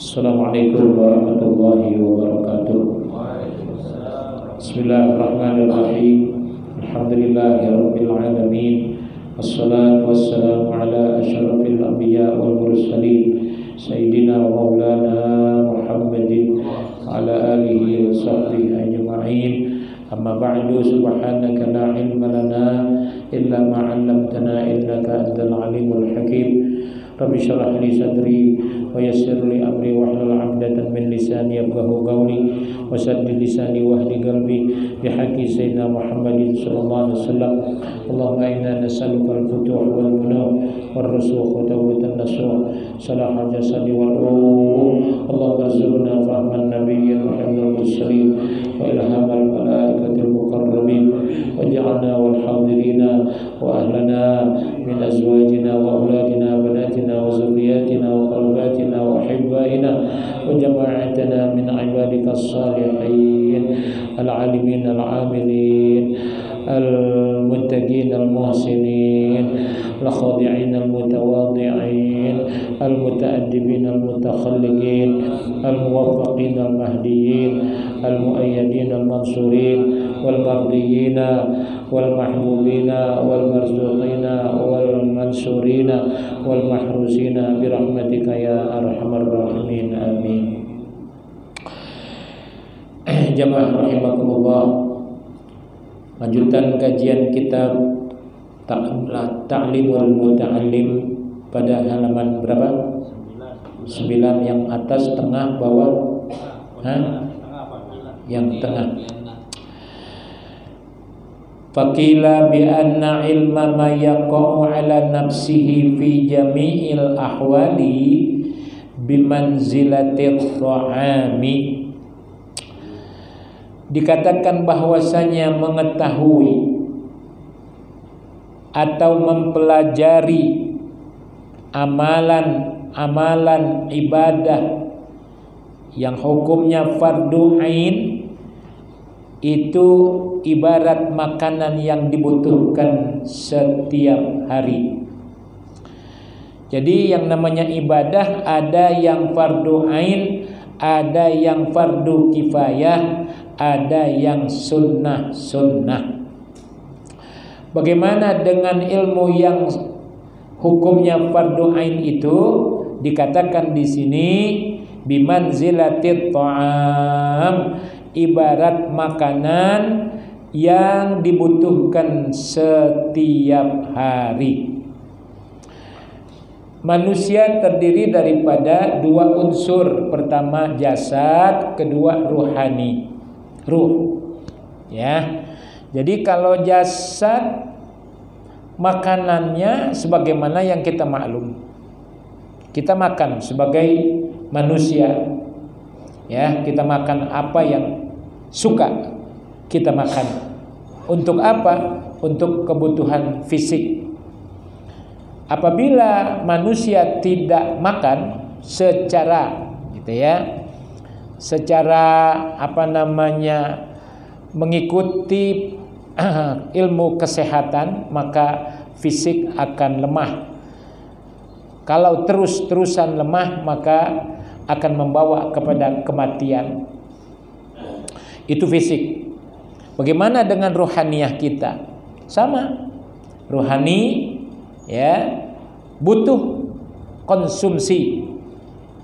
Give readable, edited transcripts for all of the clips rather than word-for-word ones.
Assalamualaikum warahmatullahi wabarakatuh. Bismillahirrahmanirrahim. Alhamdulillahirabbil alamin. Wassalatu wassalamu ala asyrafil anbiya wal mursalin sayyidina wa maulana Muhammadin wa ala alihi wa sahbihi ajma'in. Amma ba'du, subhanaka la ilma lana illa ma 'allamtana innaka antal alimul hakim. Rabbi shrah li sadri wa yassir li amri wahlul 'uqdatam min lisani yafqahu qawli wa saddid lisani wahdi qalbi bihaqqi sayyidina Muhammadin sallallahu alaihi wasallam. Allahumma inna nas'aluka al-futuh wal munah war rusukh wa tawbatan nasuh salah jasadi wal ruh. Allahumma arzuqna fahman nabiyyin wa hifdzal mursalin wa ilhamal malaikatil muqarrabin waj'alna wal hadirina wa ahlana min azwajina wa auladina banatina wa zurriyyatina wa qalbatina wa hibbaina wa jama'atana min ibadikas salihin al-alimin al-amilin al-muttaqin al-muhsinin al-khadi'in al-mutawadhi'in al-muta'addibin al-mutakhalliqin al-muwaffaqin al-mahdiyin al-mu'ayyadin al-mansurin wal-mardiyyin wal-mahbubin wal-marzuqin wal-mansurin wal-mahrusin birahmatika ya arhamar rahimin. Amin. Jamaah rahimakumullah, lanjutan kajian kitab Ta'limul Muta'allim pada halaman berapa? 9 yang atas, tengah, bawah? Yang tengah. Faqila bi anna ilma ma yaqa'u ala nafsihi fi jami'il ahwali bimanzilatil tha'ami. Dikatakan bahwasanya mengetahui atau mempelajari amalan ibadah yang hukumnya fardu ain itu ibarat makanan yang dibutuhkan setiap hari. Jadi yang namanya ibadah ada yang fardu ain, ada yang fardu kifayah, ada yang sunnah. Bagaimana dengan ilmu yang hukumnya fardu ain itu? Dikatakan di sini bimanzilatit ta'am, ibarat makanan yang dibutuhkan setiap hari. Manusia terdiri daripada dua unsur. Pertama jasad, kedua ruhani, ruh. Ya. Jadi kalau jasad makanannya sebagaimana yang kita maklum. Kita makan sebagai manusia. Ya, kita makan apa yang suka kita makan. Untuk apa? Untuk kebutuhan fisik. Apabila manusia tidak makan secara mengikuti ilmu kesehatan, maka fisik akan lemah. Kalau terus-terusan lemah, maka akan membawa kepada kematian. Itu fisik. Bagaimana dengan rohaniyah kita? Sama. Rohani ya butuh konsumsi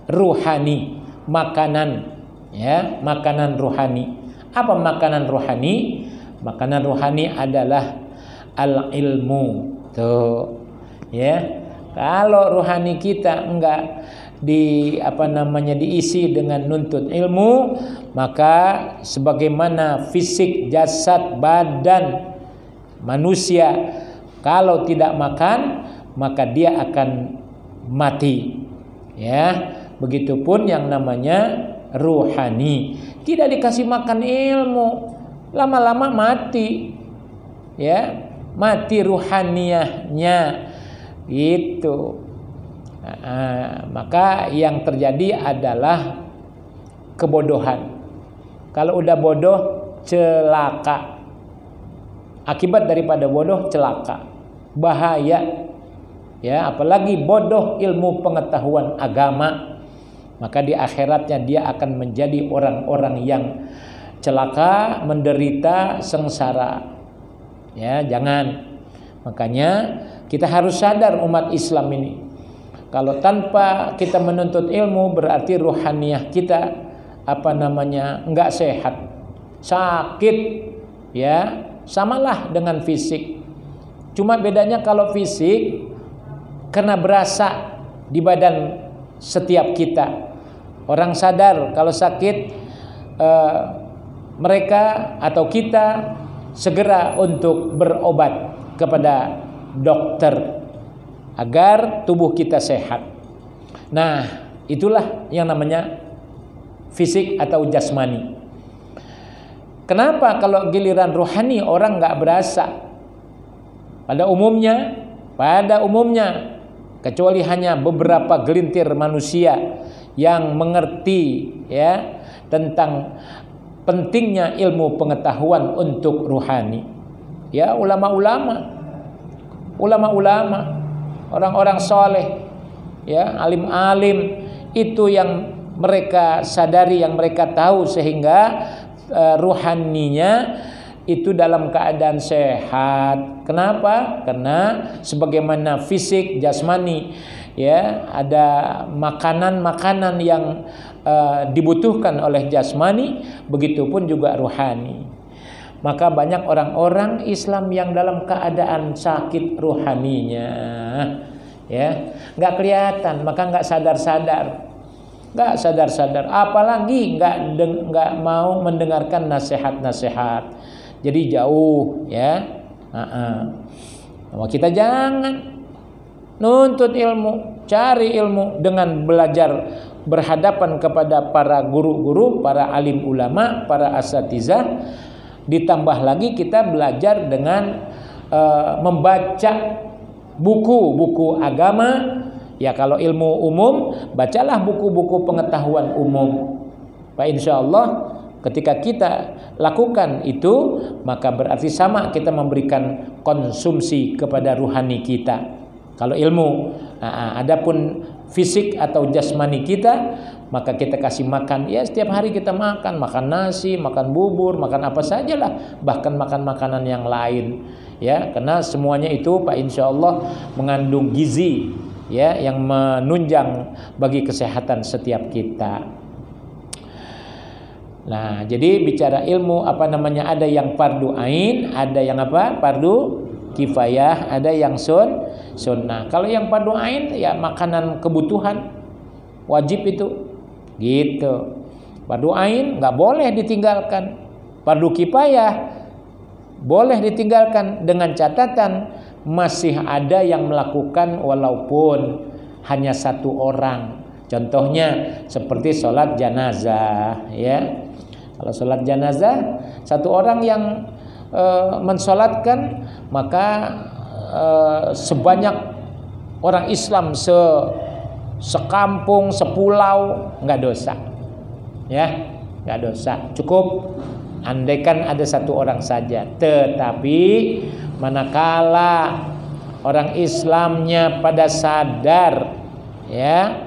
rohani, makanan ya, makanan rohani. Apa makanan rohani? Makanan rohani adalah al-ilmu. Tuh. Ya. Kalau rohani kita enggak diisi dengan nuntut ilmu, maka sebagaimana fisik jasad badan manusia kalau tidak makan maka dia akan mati. Ya, begitupun yang namanya ruhani. Tidak dikasih makan ilmu, lama-lama mati. Ya, mati ruhaniyahnya. Gitu. Maka yang terjadi adalah kebodohan. Kalau udah bodoh, celaka. Akibat daripada bodoh, celaka. Bahaya. Ya, apalagi bodoh ilmu pengetahuan agama. maka di akhiratnya dia akan menjadi orang-orang yang celaka, menderita, sengsara. Ya, jangan. Makanya kita harus sadar umat Islam ini, kalau tanpa kita menuntut ilmu berarti ruhaniyah kita enggak sehat, sakit, ya, samalah dengan fisik. Cuma bedanya kalau fisik karena berasa di badan setiap kita. Orang sadar kalau sakit, mereka atau kita segera untuk berobat kepada dokter agar tubuh kita sehat. Nah, itulah yang namanya fisik atau jasmani. Kenapa kalau giliran rohani orang nggak berasa? Pada umumnya, kecuali hanya beberapa gelintir manusia yang mengerti ya tentang pentingnya ilmu pengetahuan untuk rohani. Ya, ulama-ulama, orang-orang soleh, ya, alim-alim, itu yang mereka sadari, yang mereka tahu, sehingga ruhaninya itu dalam keadaan sehat. Kenapa? Karena sebagaimana fisik, jasmani, ya, ada makanan-makanan yang dibutuhkan oleh jasmani, begitupun juga ruhani. Maka banyak orang-orang Islam yang dalam keadaan sakit ruhaninya, ya, nggak kelihatan, maka nggak sadar-sadar, apalagi nggak mau mendengarkan nasihat-nasihat. Jadi jauh, ya. Kita jangan nuntut ilmu, cari ilmu dengan belajar berhadapan kepada para guru-guru, para alim ulama, para asatizah. Ditambah lagi kita belajar dengan membaca buku-buku agama. Ya, kalau ilmu umum, bacalah buku-buku pengetahuan umum. Pak, insya Allah ketika kita lakukan itu, maka berarti sama kita memberikan konsumsi kepada ruhani kita. Kalau ilmu, adapun fisik atau jasmani kita, maka kita kasih makan, ya, setiap hari kita makan nasi, makan bubur, makan apa sajalah, bahkan makan makanan yang lain, ya, karena semuanya itu Pak insya Allah mengandung gizi, ya, yang menunjang bagi kesehatan setiap kita. Nah, jadi bicara ilmu ada yang fardu ain, ada yang fardu kifayah, ada yang sunnah. Kalau yang fardu ain, ya, makanan kebutuhan wajib itu. Gitu. Fardu ain nggak boleh ditinggalkan. Fardu kifayah boleh ditinggalkan dengan catatan masih ada yang melakukan walaupun hanya satu orang. Contohnya seperti sholat janazah, ya. Kalau sholat janazah satu orang yang mensolatkan, maka sebanyak orang Islam sekampung, sepulau, nggak dosa, ya, nggak dosa. Cukup andaikan ada satu orang saja. Tetapi manakala orang Islamnya pada sadar, ya,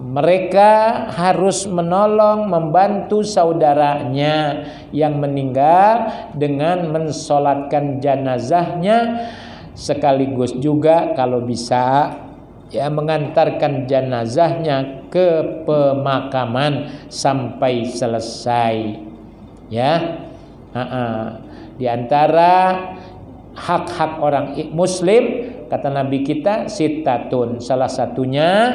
mereka harus menolong, membantu saudaranya yang meninggal dengan mensolatkan jenazahnya, sekaligus juga kalau bisa, ya, mengantarkan jenazahnya ke pemakaman sampai selesai, ya. Di antara hak-hak orang muslim, kata Nabi kita, sitatun, salah satunya,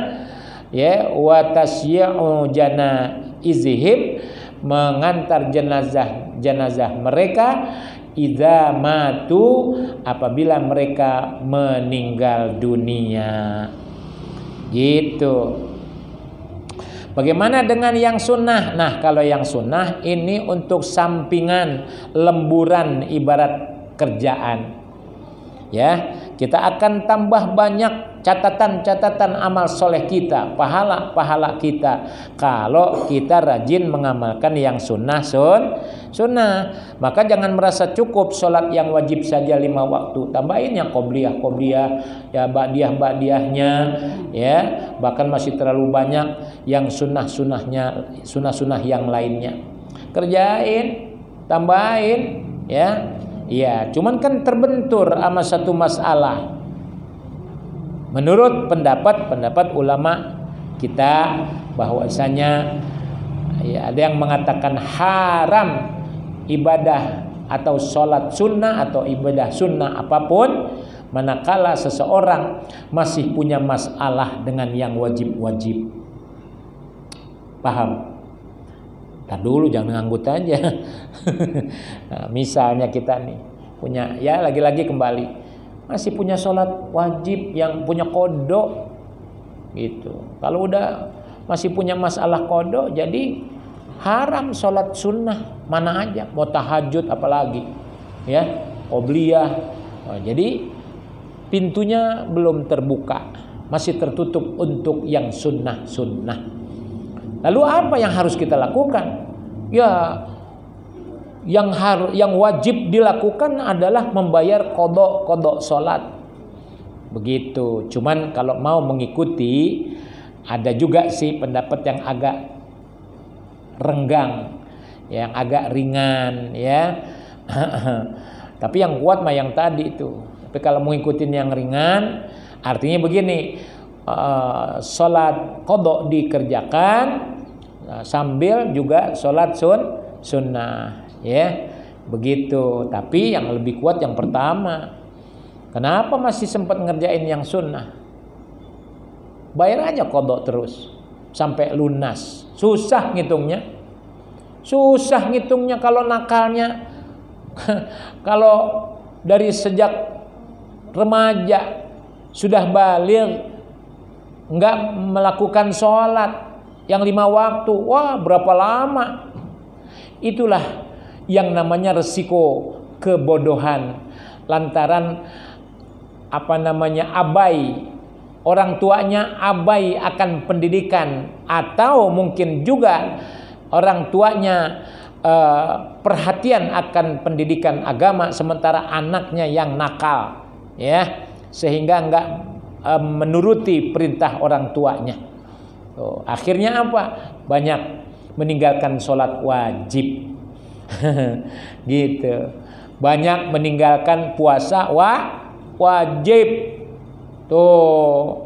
ya, wa tasyi'u janaizihim, mengantar jenazah mereka idza matu, apabila mereka meninggal dunia. Gitu. Bagaimana dengan yang sunnah? Nah, kalau yang sunnah ini untuk sampingan, lemburan, ibarat kerjaan. Ya, kita akan tambah banyak catatan amal soleh kita, pahala kita kalau kita rajin mengamalkan yang sunnah. Maka jangan merasa cukup sholat yang wajib saja 5 waktu, tambahin yang qobliyah ya, ba'diyahnya ya, bahkan masih terlalu banyak yang sunnah yang lainnya. Kerjain, tambahin ya. Ya, cuman kan terbentur sama satu masalah. Menurut pendapat ulama kita bahwasanya ya, ada yang mengatakan haram ibadah atau sholat sunnah atau ibadah sunnah apapun manakala seseorang masih punya masalah dengan yang wajib-wajib. Paham? Ntar dulu, jangan nganggut aja. Nah, misalnya kita nih punya, ya lagi-lagi kembali, masih punya sholat wajib yang punya kodok gitu. Kalau udah masih punya masalah kodok, jadi haram sholat sunnah mana aja, mau tahajud apalagi ya, qobliyah. Nah, jadi pintunya belum terbuka, masih tertutup untuk yang sunnah. Lalu apa yang harus kita lakukan? Ya, yang wajib dilakukan adalah membayar kodok sholat. Begitu. Cuman kalau mau mengikuti, ada juga sih pendapat yang agak renggang, yang agak ringan ya. Tapi yang kuat mah yang tadi itu. Tapi kalau mau ngikutin yang ringan, artinya begini, sholat kodok dikerjakan sambil juga sholat sunnah ya, begitu. Tapi yang lebih kuat yang pertama. Kenapa masih sempat ngerjain yang sunnah? Bayar aja kodok terus sampai lunas. Susah ngitungnya kalau nakalnya. Kalau dari sejak remaja sudah baligh nggak melakukan sholat yang 5 waktu, wah berapa lama? Itulah yang namanya resiko kebodohan lantaran abai, orang tuanya abai akan pendidikan, atau mungkin juga orang tuanya perhatian akan pendidikan agama sementara anaknya yang nakal ya, sehingga enggak menuruti perintah orang tuanya. Akhirnya apa? Banyak meninggalkan sholat wajib. Gitu. Banyak meninggalkan puasa wajib. Tuh.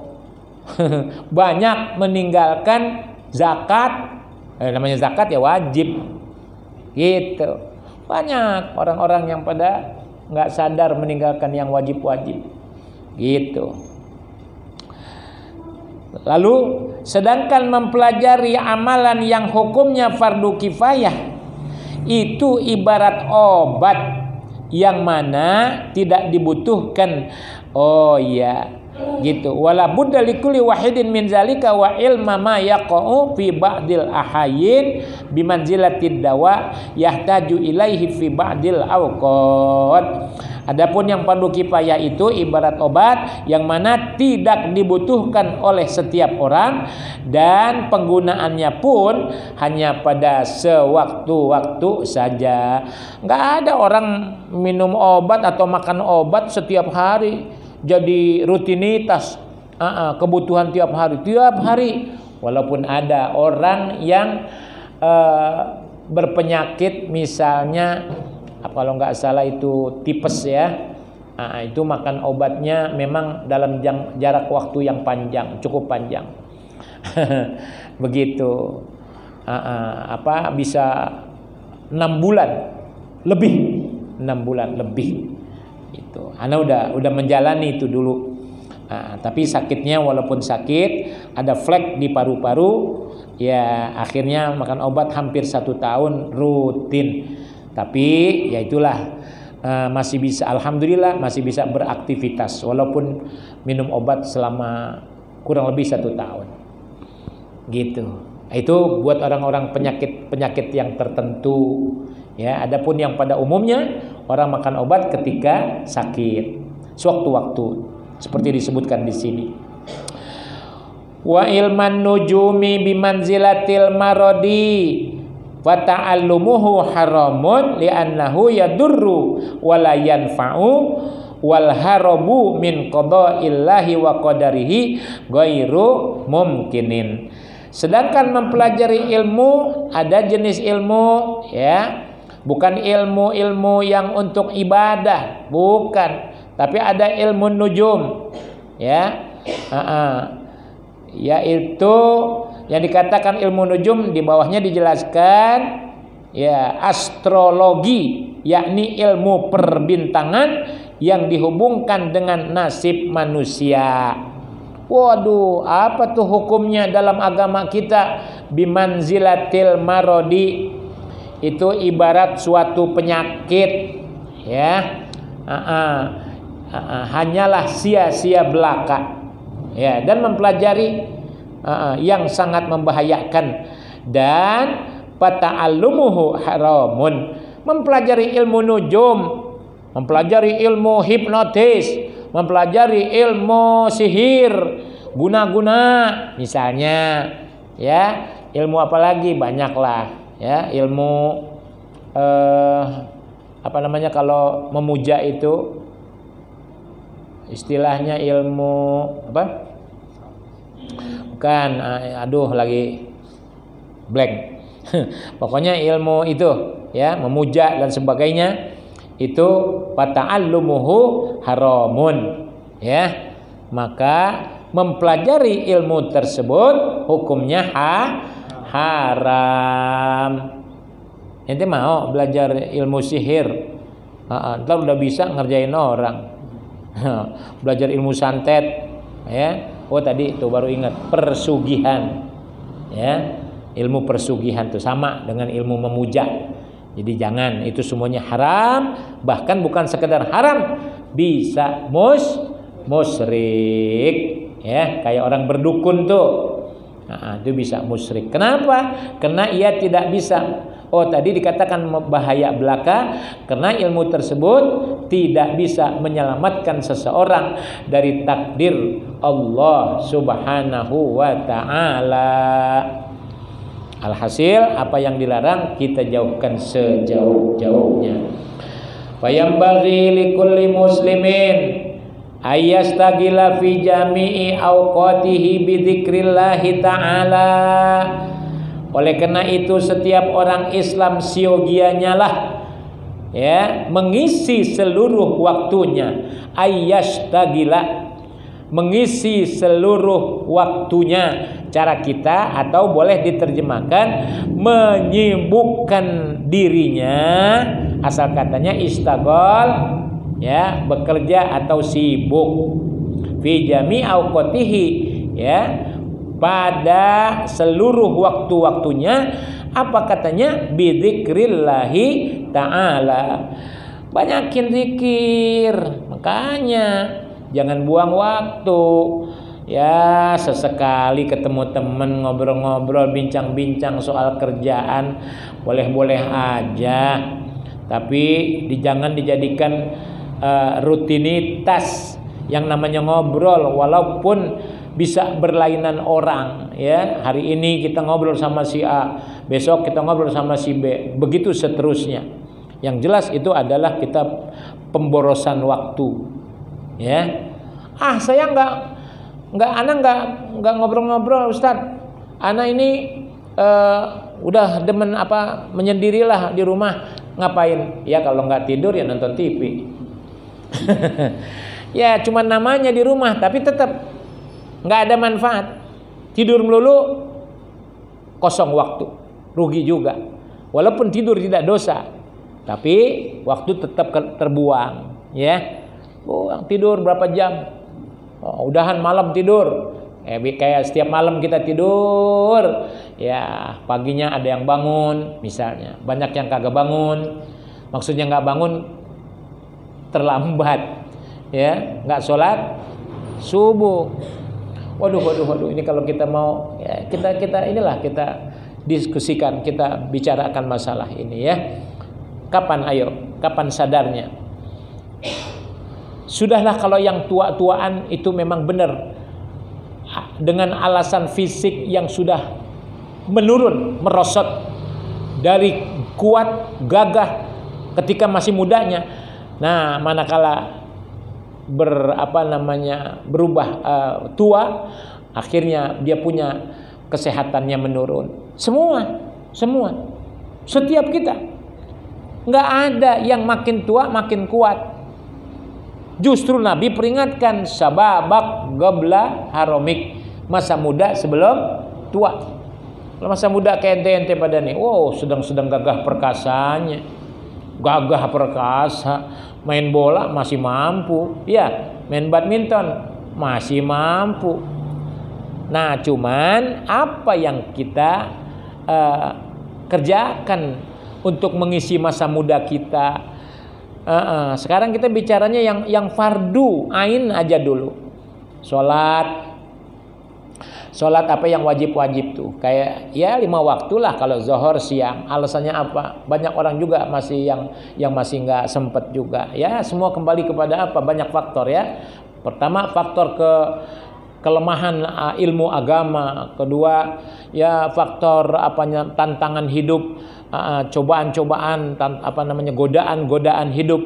Banyak meninggalkan zakat. Namanya zakat ya wajib. Gitu. Banyak orang-orang yang pada nggak sadar meninggalkan yang wajib-wajib. Gitu. Lalu sedangkan mempelajari amalan yang hukumnya fardu kifayah itu ibarat obat yang mana tidak dibutuhkan. Oh iya, gitu. Wala budda likulli wahidin min zalika wa ilma ma yaqa'u fi ba'dil ahayyin bimanzilatid dawa yahtaju ilaihi fi ba'dil awqat. Adapun yang fardu kifayah itu ibarat obat yang mana tidak dibutuhkan oleh setiap orang dan penggunaannya pun hanya pada sewaktu-waktu saja. Nggak ada orang minum obat atau makan obat setiap hari jadi rutinitas, kebutuhan tiap hari. Walaupun ada orang yang berpenyakit misalnya, kalau nggak salah itu tipes ya, itu makan obatnya memang dalam jarak waktu yang panjang, cukup panjang. Begitu. Bisa 6 bulan lebih. Itu. Ana udah menjalani itu dulu. Tapi sakitnya walaupun sakit, ada flek di paru-paru, ya akhirnya makan obat hampir 1 tahun rutin. Tapi ya itulah, masih bisa, alhamdulillah masih bisa beraktivitas walaupun minum obat selama kurang lebih 1 tahun. Gitu. Itu buat orang-orang penyakit yang tertentu. Ya, adapun yang pada umumnya orang makan obat ketika sakit, sewaktu-waktu seperti disebutkan di sini. Wa ilman nujumi bimanzilatil marodi wa ta'allumuhu haramun li'annahu yadurru wa la yanfa'u wal harabu min qada'illahi wa qadarihi ghairu mumkinin. Sedangkan mempelajari ilmu, ada jenis ilmu ya, bukan ilmu-ilmu yang untuk ibadah, bukan, tapi ada ilmu nujum ya. Yaitu yang dikatakan ilmu nujum, di bawahnya dijelaskan ya, astrologi, yakni ilmu perbintangan yang dihubungkan dengan nasib manusia. Waduh, apa tuh hukumnya dalam agama kita? Bimanzilatil marodi, itu ibarat suatu penyakit ya. Hanyalah sia-sia belaka ya, dan mempelajari yang sangat membahayakan. Dan pata'allumuhu haramun, mempelajari ilmu nujum, mempelajari ilmu hipnotis, mempelajari ilmu sihir, guna-guna misalnya ya. Ilmu apa lagi? Banyaklah ya, ilmu apa namanya kalau memuja itu istilahnya ilmu apa? Bukan, aduh lagi blank. Pokoknya ilmu itu ya, memuja dan sebagainya, itu pata'allumuhu haramun ya. Maka mempelajari ilmu tersebut hukumnya haram. Ente mau belajar ilmu sihir, ntar udah bisa ngerjain orang. Belajar ilmu santet ya. Oh tadi itu baru ingat, persugihan ya, ilmu persugihan tuh sama dengan ilmu memuja. Jadi jangan, itu semuanya haram. Bahkan bukan sekedar haram, bisa musyrik ya, kayak orang berdukun tuh. Itu bisa musyrik. Kenapa? Karena ia tidak bisa. Oh tadi dikatakan bahaya belaka karena ilmu tersebut tidak bisa menyelamatkan seseorang dari takdir Allah Subhanahu wa ta'ala. Alhasil apa yang dilarang kita jauhkan sejauh-jauhnya. Fayambaghi likulli muslimin ayyastagila fi jami'i awqatihi bidzikrillahi ta'ala. Oleh karena itu setiap orang Islam siogianya lah ya, mengisi seluruh waktunya, ayyastagila, mengisi seluruh waktunya. Cara kita, atau boleh diterjemahkan menyibukkan dirinya, asal katanya istagol ya, bekerja atau sibuk, fi jami' awqatihi ya, pada seluruh waktu-waktunya. Apa katanya? Bidzikrillahi ta'ala, banyakin zikir. Makanya jangan buang waktu ya, sesekali ketemu temen ngobrol-ngobrol, bincang-bincang soal kerjaan, boleh-boleh aja, tapi jangan dijadikan rutinitas. Yang namanya ngobrol walaupun bisa berlainan orang ya, hari ini kita ngobrol sama si A, besok kita ngobrol sama si B, begitu seterusnya. Yang jelas itu adalah kita pemborosan waktu ya. Saya nggak ngobrol-ngobrol Ustadz, ana ini udah demen apa, menyendirilah di rumah. Ngapain? Ya kalau nggak tidur ya nonton TV. Ya cuma namanya di rumah, tapi tetap nggak ada manfaat. Tidur melulu, kosong waktu, rugi juga. Walaupun tidur tidak dosa, tapi waktu tetap terbuang ya. Tidur berapa jam? Udahan malam tidur. Kayak setiap malam kita tidur ya, paginya ada yang bangun misalnya, banyak yang kagak bangun. Maksudnya nggak bangun, terlambat ya, nggak sholat subuh. Waduh, ini kalau kita mau ya, kita diskusikan, kita bicarakan masalah ini ya. Kapan sadarnya? Sudahlah kalau yang tua-tuaan itu memang benar dengan alasan fisik yang sudah menurun, merosot dari kuat, gagah ketika masih mudanya. Nah, manakala berubah tua, akhirnya dia punya kesehatannya menurun. Semua, setiap kita, nggak ada yang makin tua makin kuat. Justru Nabi peringatkan sababak gabla haromik, masa muda sebelum tua. Kalau masa muda kayak ente pada nih, wow, sedang gagah perkasanya, main bola masih mampu, ya, main badminton masih mampu. Nah, cuman apa yang kita kerjakan untuk mengisi masa muda kita? Sekarang kita bicaranya yang fardu ain aja dulu. Sholat apa yang wajib tuh, kayak ya 5 waktu lah kalau zuhur siang. Alasannya apa? Banyak orang juga masih yang masih nggak sempet juga. Ya, semua kembali kepada apa? Banyak faktor ya. Pertama, faktor kelemahan ilmu agama. Kedua, ya faktor tantangan hidup, cobaan-cobaan, godaan hidup.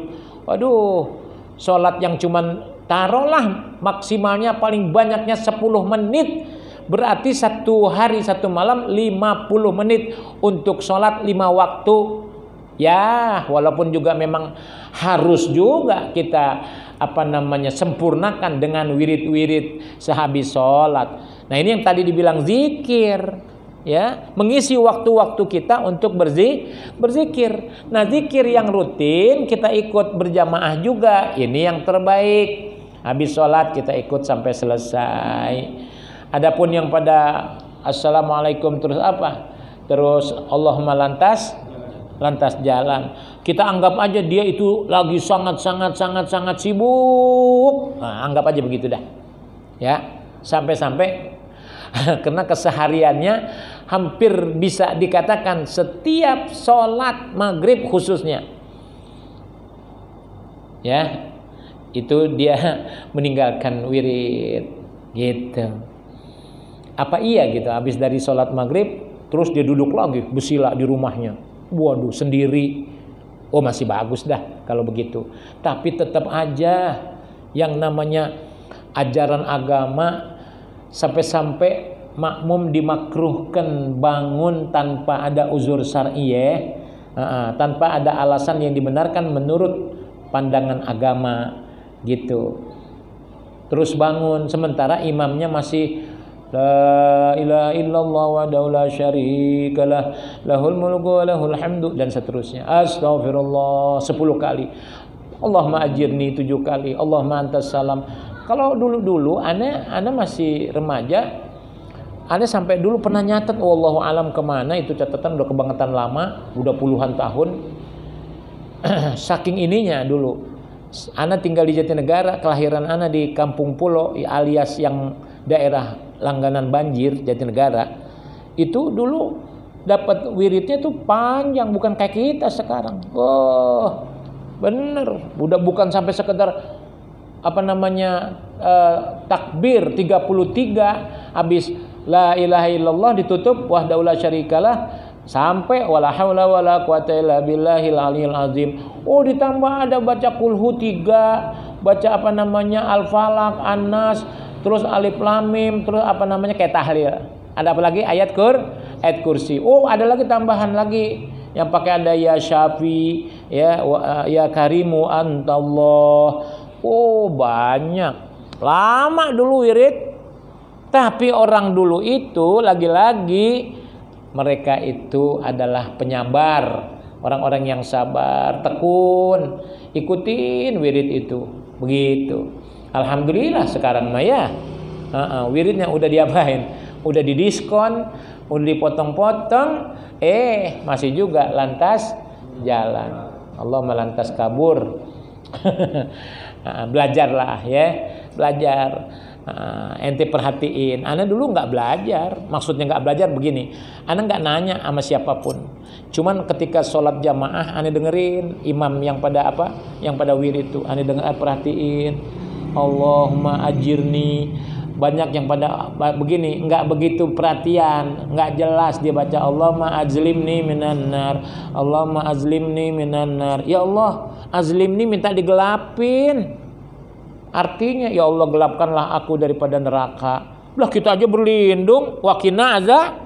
Waduh, sholat yang cuman taruhlah maksimalnya paling banyaknya 10 menit. Berarti 1 hari 1 malam 50 menit untuk sholat 5 waktu. Ya, walaupun juga memang harus juga kita sempurnakan dengan wirid-wirid sehabis sholat. Nah, ini yang tadi dibilang zikir, ya, mengisi waktu-waktu kita untuk berzikir. Nah, zikir yang rutin kita ikut berjamaah juga, ini yang terbaik. Habis sholat kita ikut sampai selesai. Adapun yang pada assalamualaikum terus terus Allahumma lantas jalan, kita anggap aja dia itu lagi sangat sibuk. Nah, anggap aja begitu dah, ya, sampai karena kesehariannya hampir bisa dikatakan setiap sholat maghrib khususnya, ya, itu dia meninggalkan wirid gitu. Apa iya gitu, habis dari sholat maghrib terus dia duduk lagi bersila di rumahnya, waduh, sendiri. Oh, masih bagus dah kalau begitu. Tapi tetap aja yang namanya ajaran agama, sampai makmum dimakruhkan bangun tanpa ada uzur syar'i, tanpa ada alasan yang dibenarkan menurut pandangan agama gitu. Terus bangun sementara imamnya masih la ilaha illallah wa la syarikalah lahul mulku wa lahul hamdu dan seterusnya. Astagfirullah 10 kali. Allahumma ajirni 7 kali. Allahumma antas salam. Kalau dulu ana masih remaja, ana sampai dulu pernah nyatet, wallahu alam kemana itu catatan, udah kebangetan lama, udah puluhan tahun. Saking ininya dulu. Ana tinggal di Jatinegara, kelahiran ana di Kampung Pulo alias yang daerah langganan banjir Jatinegara. Itu dulu dapat wiridnya tuh panjang, bukan kayak kita sekarang. Oh, bener, udah bukan sampai sekedar takbir 33 habis la ilaha illallah ditutup wahdahu la syarikalah sampai wala haula wala quwata illa billahil aliyil azim. Oh, ditambah ada baca kulhu 3, baca al-falaq, an-nas, terus alif lam mim, terus kayak tahlil. Ada apa lagi? Ayat kursi. Oh, ada lagi tambahan lagi yang pakai ada ya syafi, ya karimu antallah. Oh, banyak. Lama dulu wirid. Tapi orang dulu itu lagi-lagi mereka itu adalah penyabar, orang-orang yang sabar, tekun, ikutin wirid itu. Begitu. Alhamdulillah sekarang mah ya, wiridnya udah diapain? Udah didiskon, udah dipotong-potong, masih juga lantas jalan. Allah melantas kabur. Belajarlah ya, belajar. Ente perhatiin, ana dulu nggak belajar. Maksudnya nggak belajar begini, ana nggak nanya sama siapapun. Cuman ketika sholat jamaah, ana dengerin imam yang pada wirid itu, ana perhatiin. Allahumma ajirni Banyak yang pada begini, nggak begitu perhatian, nggak jelas dia baca Allahumma azlimni minan nar, Allahumma azlimni minan nar. Ya Allah, azlimni minta digelapin. Artinya ya Allah gelapkanlah aku daripada neraka. Lah kita aja berlindung, wakina azab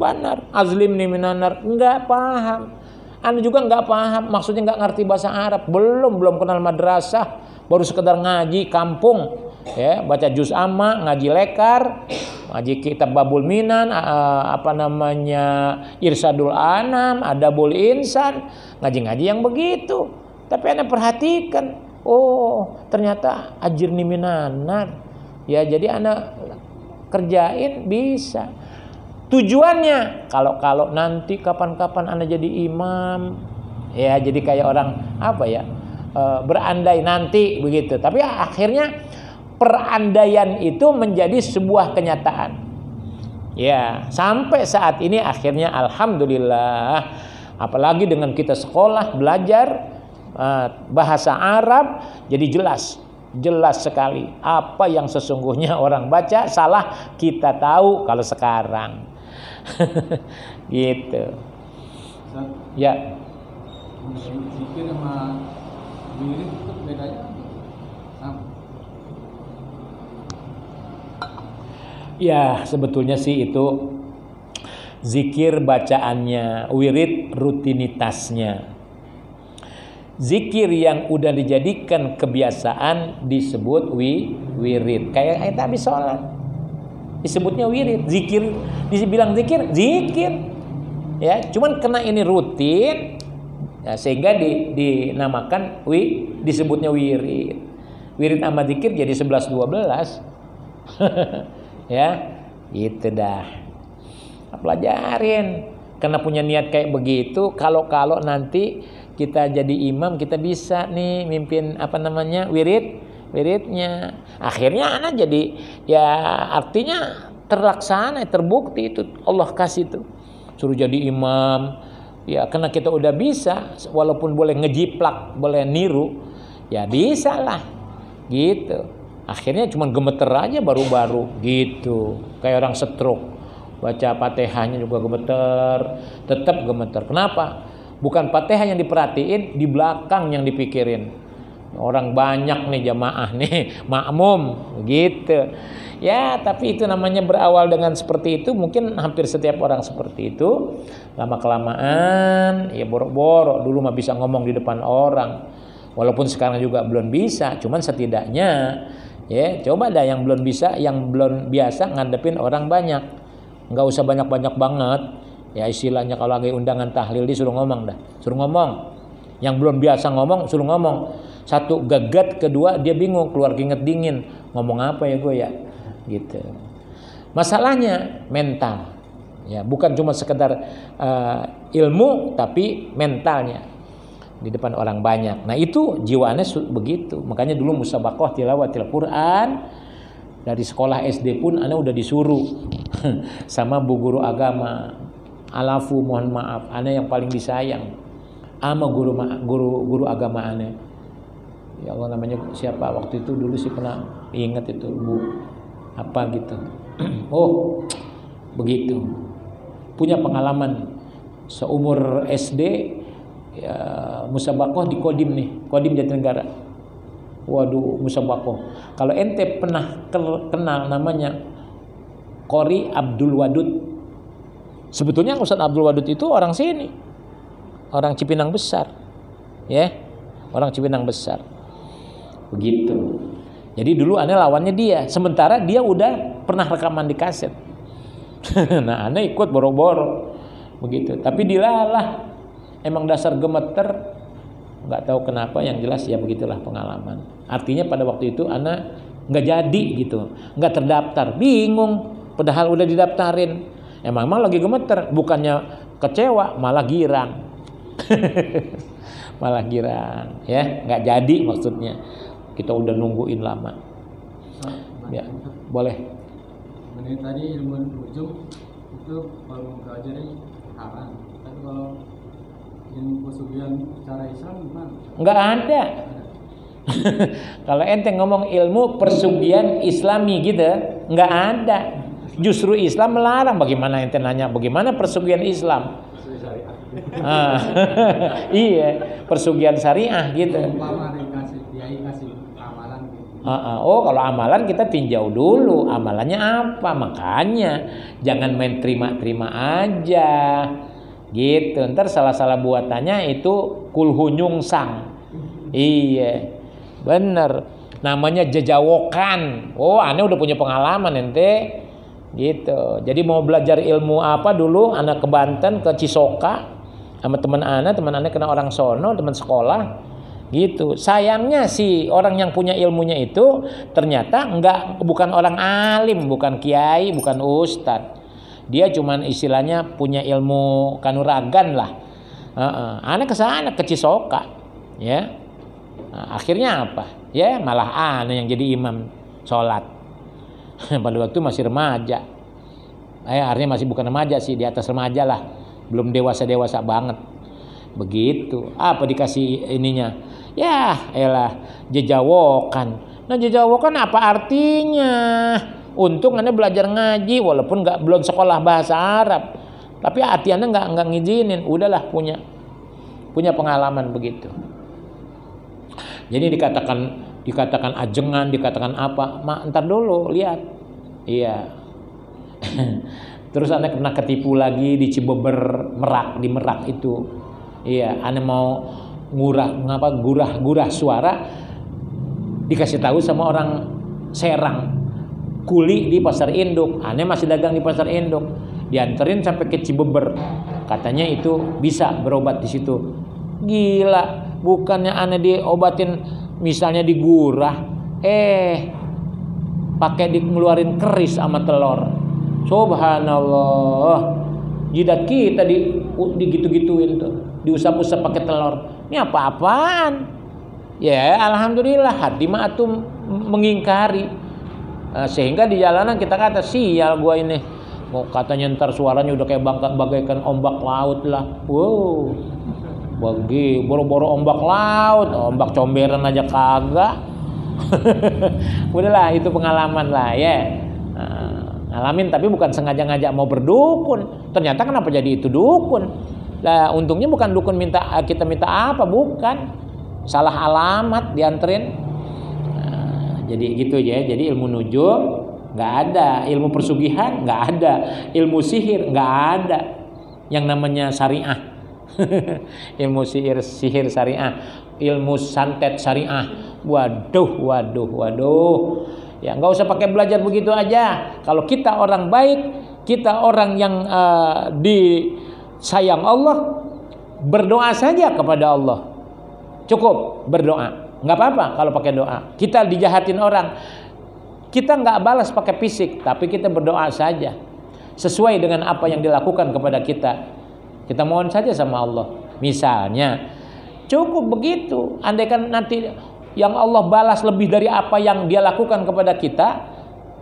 benar. Azlimni minan nar, nggak paham. Anda juga nggak paham, maksudnya nggak ngerti bahasa Arab, belum kenal madrasah, baru sekedar ngaji kampung, ya baca juz amma, ngaji lekar, ngaji kitab Babul Minan, Irsadul Anam, Adabul Insan, ngaji-ngaji yang begitu. Tapi Anda perhatikan, oh ternyata ajirni minan nar. Ya jadi Anda kerjain bisa. Tujuannya kalau nanti kapan-kapan Anda jadi imam, ya jadi kayak orang berandai nanti begitu. Tapi akhirnya perandaian itu menjadi sebuah kenyataan. Ya, sampai saat ini akhirnya alhamdulillah, apalagi dengan kita sekolah belajar bahasa Arab, jadi jelas sekali apa yang sesungguhnya orang baca salah kita tahu kalau sekarang. Gitu. Ya. Zikir sama wirid itu bedanya sama. Ya, sebetulnya sih itu zikir bacaannya, wirid rutinitasnya. Zikir yang udah dijadikan kebiasaan disebut wirid. Kayak tadi sholat disebutnya wirid. Zikir dibilang zikir. Ya, cuman kena ini rutin, ya, sehingga dinamakan disebutnya wirid. Wirid sama zikir jadi 11-12. Ya, gitu dah. Pelajarin. Karena punya niat kayak begitu, kalau nanti kita jadi imam, kita bisa nih mimpin wiridnya. Akhirnya anak jadi, ya artinya terlaksana, terbukti itu Allah kasih tuh. Suruh jadi imam, ya karena kita udah bisa, walaupun boleh ngejiplak, boleh niru, ya bisa lah, gitu. Akhirnya cuma gemeter aja baru-baru, gitu. Kayak orang stroke, baca Fatihahnya juga gemeter, tetap gemeter. Kenapa? Bukan Fatihah yang diperhatiin, di belakang yang dipikirin. Orang banyak nih jamaah nih, makmum, gitu. Ya, tapi itu namanya berawal dengan seperti itu. Mungkin hampir setiap orang seperti itu. Lama-kelamaan, ya borok-borok. Dulu mah bisa ngomong di depan orang. Walaupun sekarang juga belum bisa. Cuman setidaknya, ya coba dah yang belum bisa, yang belum biasa ngadepin orang banyak. Nggak usah banyak-banyak banget. Ya istilahnya kalau lagi undangan tahlil disuruh ngomong dah. Suruh ngomong. Yang belum biasa ngomong, suruh ngomong. Satu gagat, kedua dia bingung, keluar keringet dingin. Ngomong apa ya gue ya? Gitu. Masalahnya mental. Ya, bukan cuma sekedar ilmu, tapi mentalnya di depan orang banyak. Nah, itu jiwaannya begitu. Makanya dulu musabaqah tilawatil Quran dari sekolah SD pun ana udah disuruh sama bu guru agama. Alafu mohon maaf, ana yang paling disayang sama guru agama ana. Ya Allah namanya siapa waktu itu dulu sih pernah ingat itu Bu apa gitu. Oh begitu, punya pengalaman seumur SD ya, musabaqah di Kodim nih, Kodim Jatinegara. Waduh musabaqah. Kalau ente pernah kenal namanya Qori Abdul Wadud. Sebetulnya Ustaz Abdul Wadud itu orang sini, orang Cipinang Besar, ya, orang Cipinang Besar. Begitu. Jadi dulu aneh lawannya dia, sementara dia udah pernah rekaman di kaset. Nah aneh ikut boro-boro, begitu. Tapi dilalah, emang dasar gemeter, nggak tahu kenapa. Yang jelas ya begitulah pengalaman. Artinya pada waktu itu aneh nggak jadi gitu, nggak terdaftar, bingung. Padahal udah didaftarin. Emang lagi gemeter, bukannya kecewa, malah girang. Malah girang, ya nggak jadi maksudnya. Kita udah nungguin lama. Ya, boleh. Mengenai tadi ilmu nujum itu kalau mempelajari haram. Tapi kalau ilmu pesugihan secara Islam gimana? Nggak ada. Kalau ente ngomong ilmu persugihan Islami gitu, Nggak ada. Justru Islam melarang. Bagaimana ente nanya? Bagaimana persugihan Islam? Ah, iya, persugihan syariah gitu. Umpama dikasih kiai kasih amalan gitu. Oh, kalau amalan kita tinjau dulu amalannya apa. Makanya jangan main terima-terima aja. Gitu. Ntar salah-salah buatannya itu kulhunyung sang. Iya, bener. Namanya jejawokan. Oh, aneh udah punya pengalaman ente. Gitu. Jadi mau belajar ilmu apa dulu? Anak ke Banten, ke Cisoka sama teman anak kena orang sono, teman sekolah. Gitu. Sayangnya si orang yang punya ilmunya itu ternyata bukan orang alim, bukan kiai, bukan ustadz. Dia cuman istilahnya punya ilmu kanuragan lah. Anak ke sana ke Cisoka, ya. Nah, akhirnya apa? Ya malah aneh yang jadi imam sholat. Pada waktu masih remaja. Artinya masih bukan remaja sih, di atas remaja lah. Belum dewasa banget. Begitu. Apa dikasih ininya? Ya, elah jejawokan. Nah, jejawokan apa artinya? Untung Anda belajar ngaji walaupun belum sekolah bahasa Arab. Tapi hati Anda enggak ngizinin. Udahlah punya pengalaman begitu. Jadi dikatakan ajengan, dikatakan apa? Ntar dulu lihat. Iya. Terus Anda kena ketipu lagi di Cibeber, di Merak itu. Iya, Anda mau gurah suara dikasih tahu sama orang Serang. Kuli di pasar induk. Anda masih dagang di pasar induk. Dianterin sampai ke Cibeber. Katanya itu bisa berobat di situ. Gila. Bukannya aneh diobatin misalnya digurah, pakai ngeluarin keris sama telur. Subhanallah. Jidat kita digitu-gituin tuh, diusap-usap pakai telur. Ini apa-apaan? Ya, alhamdulillah hati mah atum mengingkari. Sehingga di jalanan kita kata sial gua ini. Mau katanya ntar suaranya udah kayak bagaikan ombak laut lah. Wow. Bagi boro-boro ombak laut, ombak comberan aja kagak. Udahlah itu pengalaman lah ya. Ngalamin tapi bukan sengaja ngajak mau berdukun. Ternyata kenapa jadi itu dukun? Lah untungnya bukan dukun kita minta apa, bukan. Salah alamat dianterin. Jadi gitu ya. Jadi ilmu nujum nggak ada, ilmu persugihan nggak ada, ilmu sihir nggak ada. Yang namanya syariah. Ilmu sihir syariah, ilmu santet syariah. Waduh. Ya nggak usah pakai belajar begitu aja. Kalau kita orang baik, kita orang yang disayang Allah, berdoa saja kepada Allah. Cukup berdoa. Nggak apa-apa kalau pakai doa. Kita dijahatin orang, kita nggak balas pakai fisik, tapi kita berdoa saja sesuai dengan apa yang dilakukan kepada kita. Kita mohon saja sama Allah. Misalnya, cukup begitu. Andaikan nanti yang Allah balas lebih dari apa yang dia lakukan kepada kita,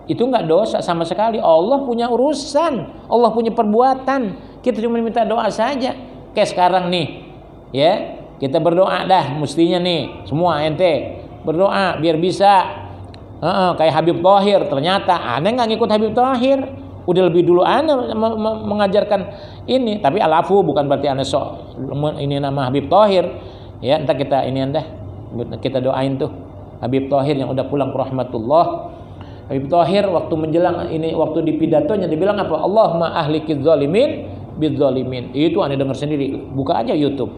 itu nggak dosa sama sekali. Allah punya urusan, Allah punya perbuatan. Kita cuma minta doa saja. Kayak sekarang nih, ya kita berdoa dah, mestinya nih semua ente berdoa biar bisa. Kayak Habib Thohir, ternyata aneh nggak ngikut Habib Thohir. Udah lebih dulu aneh mengajarkan ini, tapi alafu bukan berarti aneh ini nama Habib Thohir. Ya, entar kita kita doain tuh Habib Thohir yang udah pulang ke rahmatullah. Habib Thohir waktu menjelang ini, waktu di pidatonya dibilang apa? Allahumma ahlikiz zalimin bidzalimin. Itu aneh dengar sendiri. Buka aja YouTube.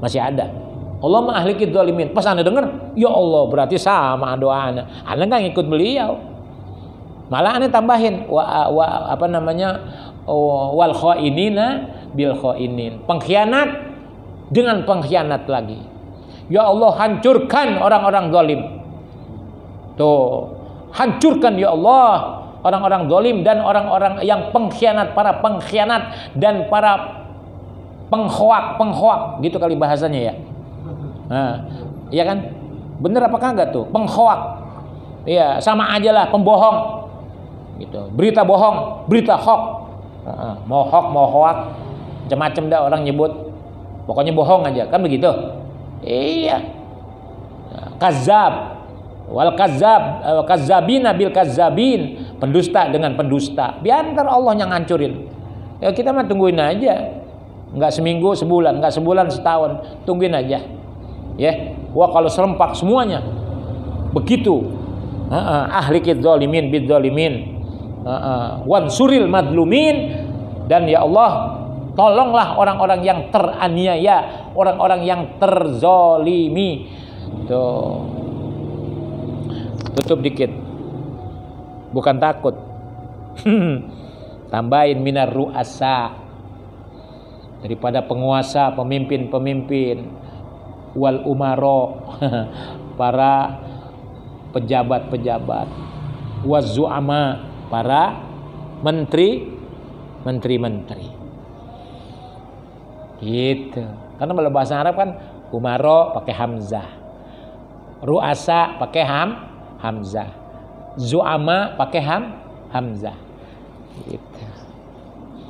Masih ada. Allahumma ahlikiz zalimin. Pas aneh dengar, ya Allah, berarti sama doa aneh. Aneh enggak ngikut beliau. Malah aneh tambahin wal khainina bil khainin. Pengkhianat dengan pengkhianat lagi. Ya Allah, hancurkan orang-orang zalim. Tuh, hancurkan ya Allah orang-orang zalim dan orang-orang yang pengkhianat, para pengkhianat dan para penghoak gitu kali bahasanya ya. Nah, iya kan? Bener apa kagak tuh? Penghoak. Iya, sama aja lah, pembohong. Gitu. Berita bohong, berita hoak. Mau hoak, macam-macam dah orang nyebut. Pokoknya bohong aja, kan begitu? Iya. Kazab. Wal kazzabina bil kazzabin, pendusta dengan pendusta. Biar Allah yang ngancurin. Ya kita mah tungguin aja. Enggak seminggu, sebulan, enggak sebulan, setahun, tungguin aja. Ya. Wah kalau serempak semuanya. Begitu. Ahlikid zalimin bid zalimin. Wansuril madlumin, dan ya Allah tolonglah orang-orang yang teraniaya, orang-orang yang terzolimi. Tuh. Tutup dikit. Bukan takut. Tambahin minar ru'asa, daripada penguasa, pemimpin-pemimpin, wal umaro, para pejabat-pejabat, wazu'ama, para menteri-menteri. Gitu. Karena kalau bahasa Arab kan umaro pakai hamzah, ru'asa pakai hamzah, zu'ama pakai hamzah. Gitu.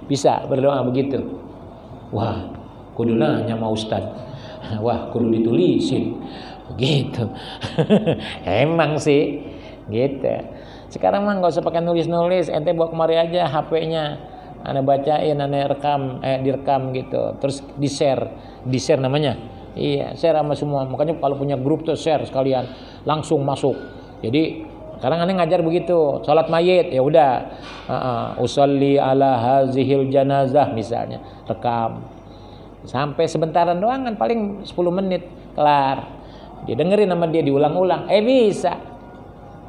Bisa berdoa begitu. Wah, kudu nanya sama Ustaz. Wah, kudu ditulisin. Begitu. Emang sih gitu. Sekarang mah nggak usah pakai nulis-nulis, ente bawa kemari aja HP-nya, ane bacain, ane rekam, direkam gitu, terus di-share namanya. Iya, share sama semua. Makanya kalau punya grup tuh share sekalian, langsung masuk. Jadi sekarang ane ngajar begitu, salat mayit ya udah, usolli ala hazihil janazah misalnya, rekam. Sampai sebentaran doang kan, paling 10 menit kelar. Dia dengerin sama dia, diulang-ulang.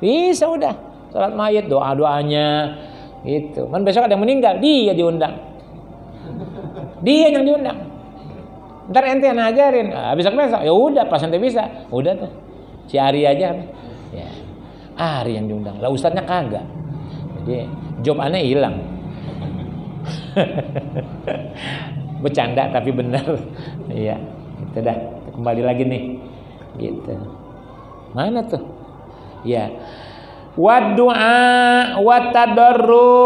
Bisa udah. Salat mayit, doa-doanya gitu. Man besok ada yang meninggal, dia diundang. Dia yang diundang. Ntar ente yang ngajarin. Besok-besok ya udah, pas ente bisa. Udah tuh. Si Ari aja. Ya. Ari yang diundang. Lah ustadznya kagak. Jadi job aneh hilang. Bercanda tapi benar. Iya, itu dah. Kembali lagi nih. Gitu. Mana tuh? Ya. Wa du'a wa tadarru,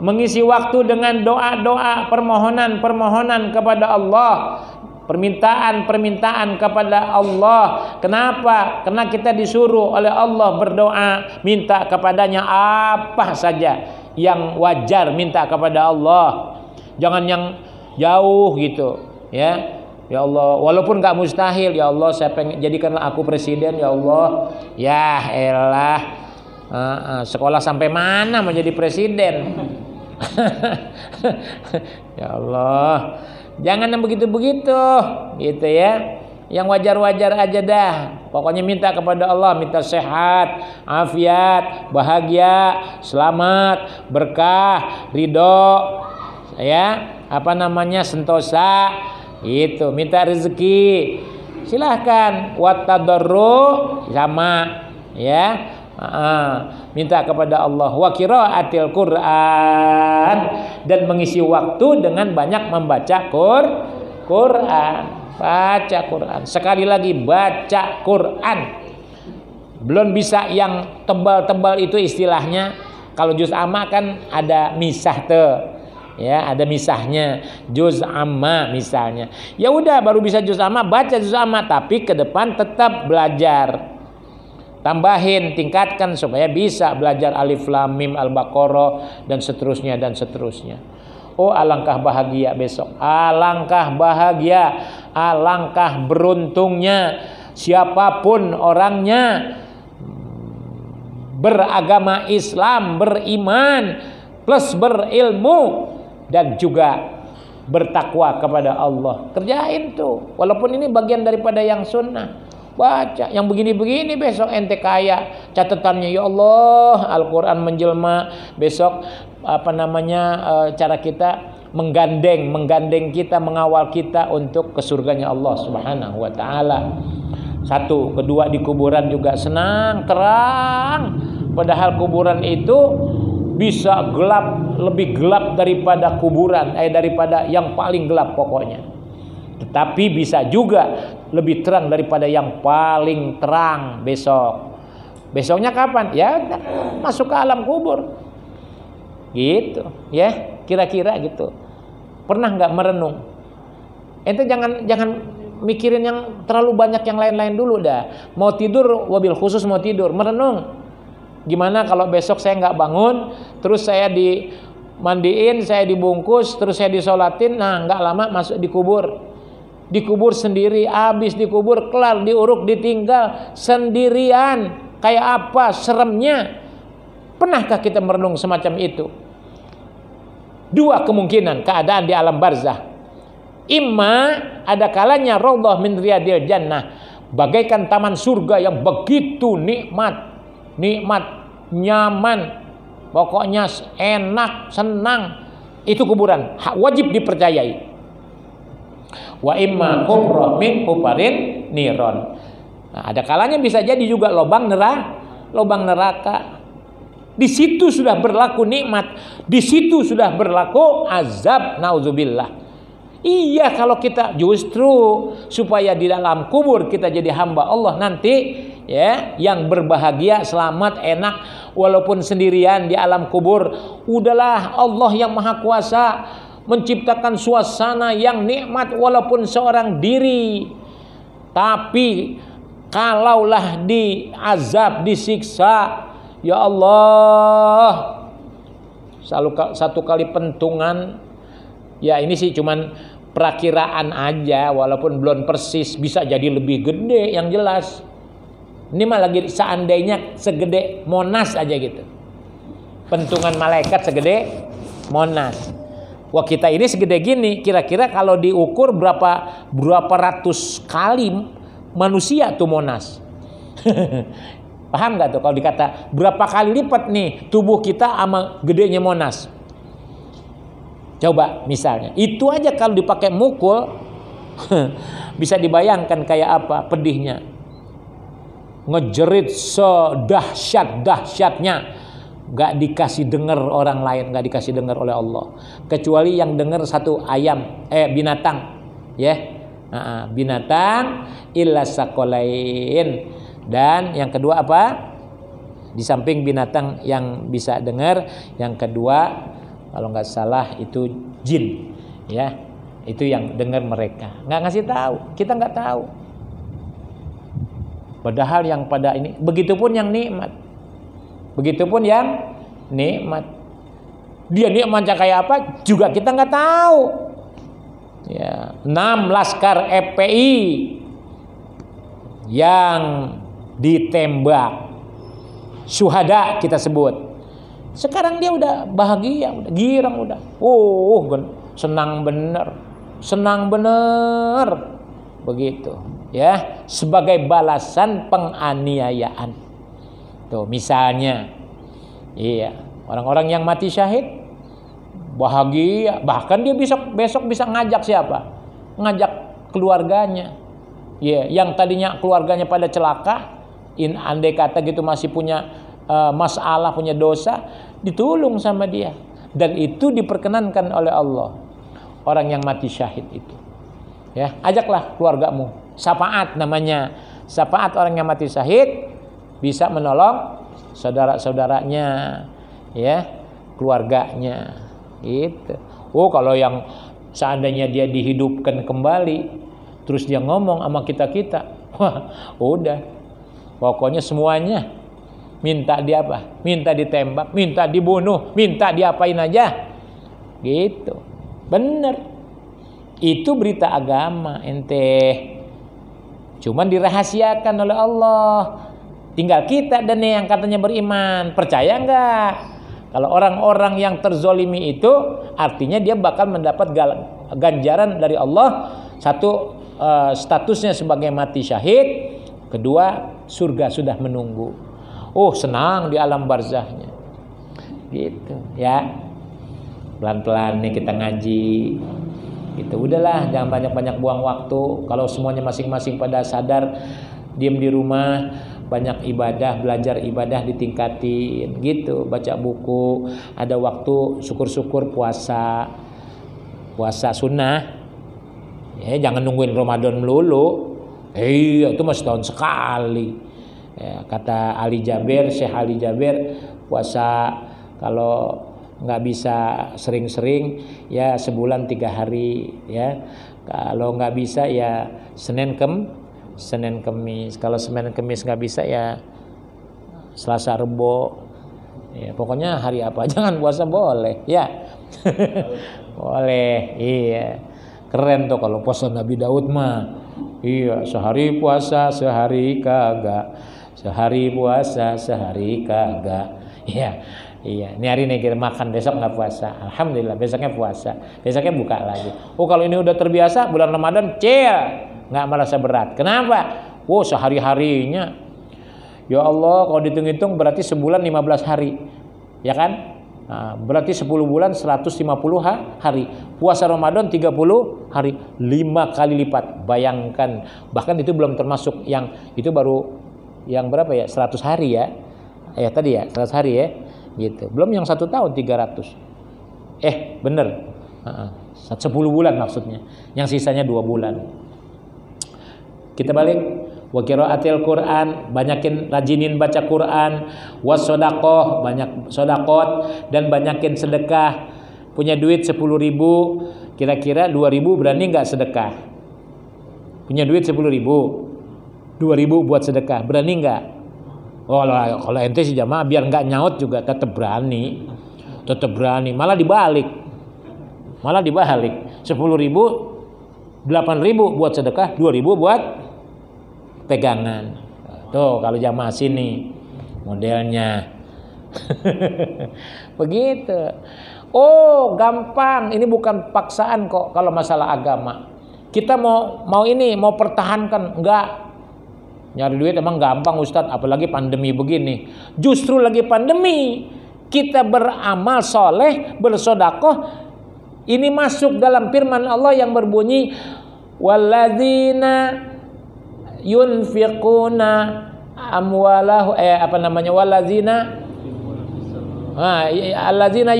mengisi waktu dengan doa-doa, permohonan kepada Allah, permintaan kepada Allah. Kenapa? Karena kita disuruh oleh Allah berdoa, minta kepadanya apa saja yang wajar, minta kepada Allah. Jangan yang jauh gitu, ya. Ya Allah, walaupun gak mustahil, ya Allah saya pengen jadikanlah aku presiden, ya Allah. Ya elah, sekolah sampai mana menjadi presiden? Ya Allah, jangan yang begitu-begitu, gitu ya. Yang wajar-wajar aja dah. Pokoknya minta kepada Allah, minta sehat, afiat, bahagia, selamat, berkah, ridho, ya, sentosa. Itu minta rezeki, silahkan. Wattadarru sama, ya, minta kepada Allah. Wa qiraatil Quran, dan mengisi waktu dengan banyak membaca Quran. Baca Quran. Sekali lagi baca Quran. Belum bisa yang tebal-tebal itu istilahnya. Kalau juz amma kan ada misah tuh. Ya, ada misahnya, juz amma misalnya. Ya udah, baru bisa juz amma, baca juz amma, tapi ke depan tetap belajar. Tambahin, tingkatkan supaya bisa belajar alif lam mim al-baqarah dan seterusnya dan seterusnya. Oh, alangkah bahagia besok. Alangkah bahagia, alangkah beruntungnya siapapun orangnya, beragama Islam, beriman plus berilmu dan juga bertakwa kepada Allah. Kerjain tuh, walaupun ini bagian daripada yang sunnah. Baca yang begini-begini, besok ente kaya catatannya. Ya Allah, Al-Quran menjelma. Besok cara kita menggandeng kita, mengawal kita untuk ke surganya Allah Subhanahu wa taala. Satu, kedua, di kuburan juga senang, terang. Padahal kuburan itu bisa gelap, lebih gelap daripada kuburan, daripada yang paling gelap pokoknya. Tetapi bisa juga lebih terang daripada yang paling terang besok. Besoknya kapan? Ya masuk ke alam kubur. Gitu, ya, kira-kira gitu. Pernah nggak merenung? Ente jangan mikirin yang terlalu banyak yang lain-lain dulu dah. Mau tidur, wabil khusus mau tidur, merenung. Gimana kalau besok saya nggak bangun, terus saya dimandiin, saya dibungkus, terus saya disolatin, nah nggak lama masuk dikubur sendiri, habis dikubur, kelar, diuruk, ditinggal sendirian. Kayak apa seremnya? Pernahkah kita merenung semacam itu? Dua kemungkinan keadaan di alam barzah. Imma ada kalanya raudhah min riyadil jannah, bagaikan taman surga yang begitu nikmat, nyaman, pokoknya enak, senang. Itu kuburan, wajib dipercayai. Wa imma hubrah min hubarin niron. Nah, ada kalanya bisa jadi juga lubang neraka. Di situ sudah berlaku nikmat, di situ sudah berlaku azab, nauzubillah. Iya, kalau kita justru supaya di dalam kubur kita jadi hamba Allah nanti, ya, yang berbahagia, selamat, enak, walaupun sendirian di alam kubur. Udahlah, Allah yang Maha Kuasa menciptakan suasana yang nikmat walaupun seorang diri. Tapi kalaulah diazab, disiksa, ya Allah, satu kali pentungan. Ya ini sih cuman perakiraan aja, walaupun belum persis, bisa jadi lebih gede yang jelas. Ini mah lagi seandainya segede Monas aja gitu. Pentungan malaikat segede Monas. Wah, kita ini segede gini, kira-kira kalau diukur berapa ratus kali manusia tuh Monas. Paham gak tuh kalau dikata berapa kali lipat nih tubuh kita sama gedenya Monas? Coba misalnya, itu aja kalau dipakai mukul bisa dibayangkan kayak apa pedihnya. Ngejerit sedahsyat-dahsyatnya, gak dikasih dengar orang lain, gak dikasih dengar oleh Allah, kecuali yang dengar satu binatang, ya, binatang illa sakolain. Dan yang kedua apa? Di samping binatang yang bisa dengar, yang kedua kalau nggak salah itu jin, ya, itu yang dengar mereka, nggak ngasih tahu, kita nggak tahu. Padahal yang pada ini, begitupun yang nikmat, dia nikmatnya kayak apa juga kita nggak tahu. Ya, 6 laskar FPI yang ditembak, syuhada kita sebut. Sekarang dia udah bahagia, udah girang, udah senang bener begitu, ya, sebagai balasan penganiayaan. Tuh misalnya, iya, orang-orang yang mati syahid bahagia, bahkan dia besok bisa ngajak siapa? Ngajak keluarganya. Ya, yang tadinya keluarganya pada celaka, andai kata gitu masih punya masalah, punya dosa, ditolong sama dia, dan itu diperkenankan oleh Allah. Orang yang mati syahid itu, ya, ajaklah keluargamu, syafaat namanya. Syafaat orang yang mati syahid bisa menolong saudara-saudaranya, ya, keluarganya, gitu. Oh, kalau yang seandainya dia dihidupkan kembali, terus dia ngomong sama kita, wah, udah, pokoknya semuanya minta dia apa? Minta ditembak, minta dibunuh, minta diapain aja. Gitu. Bener. Itu berita agama ente. Cuman dirahasiakan oleh Allah. Tinggal kita dan yang katanya beriman, percaya enggak? Kalau orang-orang yang terzolimi itu artinya dia bakal mendapat ganjaran dari Allah. Satu, statusnya sebagai mati syahid. Kedua, surga sudah menunggu. Oh, senang di alam barzahnya, gitu, ya. Pelan-pelan nih kita ngaji, gitu. Udahlah, jangan banyak-banyak buang waktu. Kalau semuanya masing-masing pada sadar, diam di rumah, banyak ibadah, belajar ibadah ditingkatin, gitu. Baca buku, ada waktu syukur-syukur puasa sunnah, ya, jangan nungguin Ramadan melulu. Itu mah setahun sekali. Ya, kata Ali Jabir, Syekh Ali Jabir, puasa kalau nggak bisa sering-sering ya sebulan 3 hari ya. Kalau nggak bisa ya Senin Kemis. Kalau Senin Kemis nggak bisa ya Selasa Rebo. Ya, pokoknya hari apa jangan puasa boleh ya. Boleh, iya. Keren tuh kalau puasa Nabi Daud mah. Iya, sehari puasa, sehari kagak. Sehari puasa, sehari kagak. Iya. Iya, ini hari ini kita makan, besok nggak puasa. Alhamdulillah, besoknya puasa. Besoknya buka lagi. Oh, kalau ini udah terbiasa bulan Ramadan, nggak merasa berat. Kenapa? Oh, sehari-harinya. Ya Allah, kalau dihitung-hitung berarti sebulan 15 hari. Ya kan? Nah, berarti 10 bulan 150 hari. Puasa Ramadan 30 hari, 5 kali lipat. Bayangkan, bahkan itu belum termasuk yang itu baru yang berapa ya? 100 hari ya. Ya tadi ya, 100 hari ya. Gitu. Belum yang 1 tahun 300. Bener. 10 bulan maksudnya. Yang sisanya 2 bulan. Kita balik. Wa qiraatil Quran, banyakin rajinin baca Quran. Wasodaqoh, banyak sodakot, dan banyakin sedekah. Punya duit 10.000, kira-kira 2.000 berani nggak sedekah? Punya duit 10.000, 2.000 buat sedekah, berani nggak? Oh, kalau ente sih jamaah biar nggak nyaut juga tetap berani, malah dibalik, 10.000, 8.000 buat sedekah, 2.000 buat pegangan. Tuh kalau jamaah sini modelnya begitu. Oh, gampang, ini bukan paksaan kok kalau masalah agama. Kita mau pertahankan, enggak. Nyari duit emang gampang Ustadz, apalagi pandemi begini. Justru lagi pandemi kita beramal soleh, bersodakoh. Ini masuk dalam firman Allah yang berbunyi walladzina yunfiquna amwalahu alladzina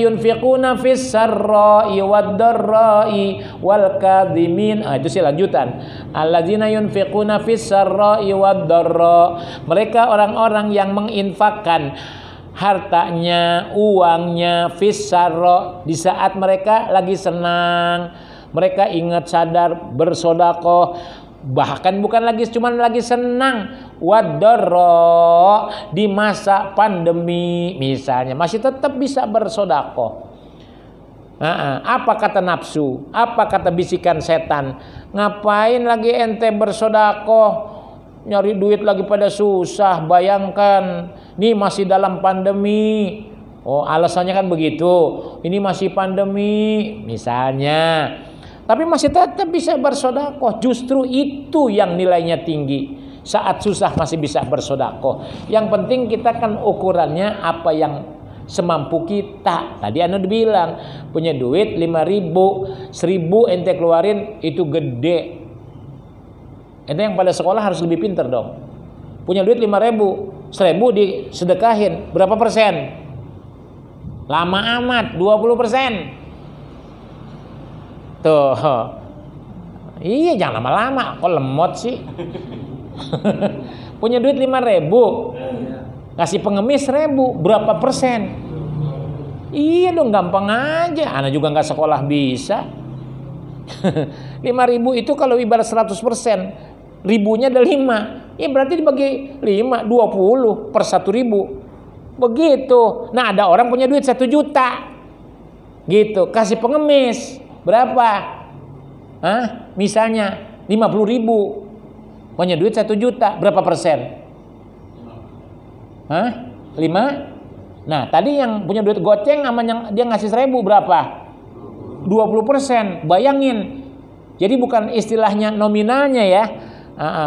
yunfiquna fis sarra'i wad dharra'i wal kadhimin. Itu sih lanjutan. Alladzina yunfiquna fis sarra'i wad dharra. Mereka orang-orang yang menginfakkan hartanya, uangnya fis sarra, di saat mereka lagi senang, mereka ingat sadar bersedekah. Bahkan bukan lagi senang, wadorro, di masa pandemi misalnya masih tetap bisa bersedekah. Apa kata nafsu? Apa kata bisikan setan? Ngapain lagi ente bersedekah? Nyari duit lagi pada susah. Bayangkan, nih masih dalam pandemi. Oh, alasannya kan begitu. Ini masih pandemi misalnya. Tapi masih tetap bisa bersedekah. Justru itu yang nilainya tinggi. Saat susah masih bisa bersedekah. Yang penting kita kan ukurannya apa yang semampu kita. Tadi Anda bilang punya duit 5.000, 1.000 ente keluarin itu gede. Ente yang pada sekolah harus lebih pintar dong. Punya duit 5.000, 1.000 disedekahin, berapa persen? Lama amat, 20%. Tuh, iya jangan lama-lama, kok lemot sih. Punya duit 5.000, ngasih pengemis 1.000, berapa persen? Iya dong, gampang aja. Ana juga nggak sekolah bisa. 5.000 itu kalau ibarat 100%, ribunya ada 5, ya berarti dibagi 5, 20 per 1.000. Begitu. Nah ada orang punya duit 1 juta, gitu, kasih pengemis berapa? Misalnya 50.000, punya duit 1 juta, berapa persen? 5. Nah tadi yang punya duit goceng sama yang dia ngasih 1.000 berapa? 20%. Bayangin. Jadi bukan istilahnya nominalnya ya,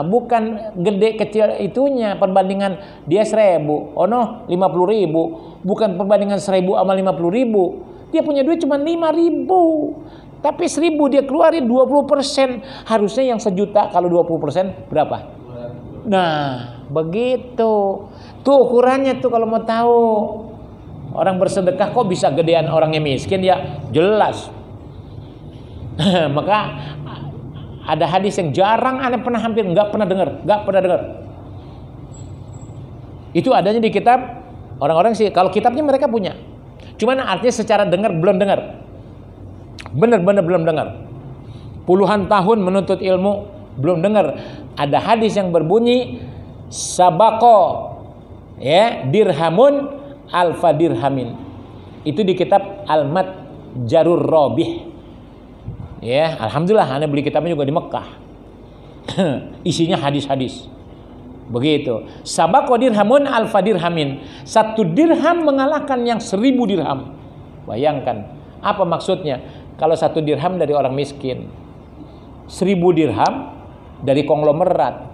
bukan gede kecil itunya perbandingan dia 1.000, oh no 50.000, bukan perbandingan 1.000 sama 50.000. Dia punya duit cuma 5.000. Tapi 1.000 dia keluarin 20%. Harusnya yang 1 juta kalau 20% berapa? Nah, begitu. Tuh ukurannya tuh kalau mau tahu. Orang bersedekah kok bisa gedean orangnya miskin ya? Jelas. Maka ada hadis yang jarang aneh pernah hampir nggak pernah dengar. Itu adanya di kitab orang-orang sih. Kalau kitabnya mereka punya. Cuman artinya secara dengar belum dengar. Benar-benar belum dengar. Puluhan tahun menuntut ilmu belum dengar. Ada hadis yang berbunyi sabaqo ya dirhamun alfa dirhamin. Itu di kitab Al-Mat Jarur Robih. Ya, alhamdulillah ana beli kitabnya juga di Mekah. Isinya hadis-hadis. Begitu. Sabaqo dirhamun alfa dirhamin. 1 dirham mengalahkan yang 1000 dirham. Bayangkan, apa maksudnya? Kalau 1 dirham dari orang miskin, 1000 dirham dari konglomerat.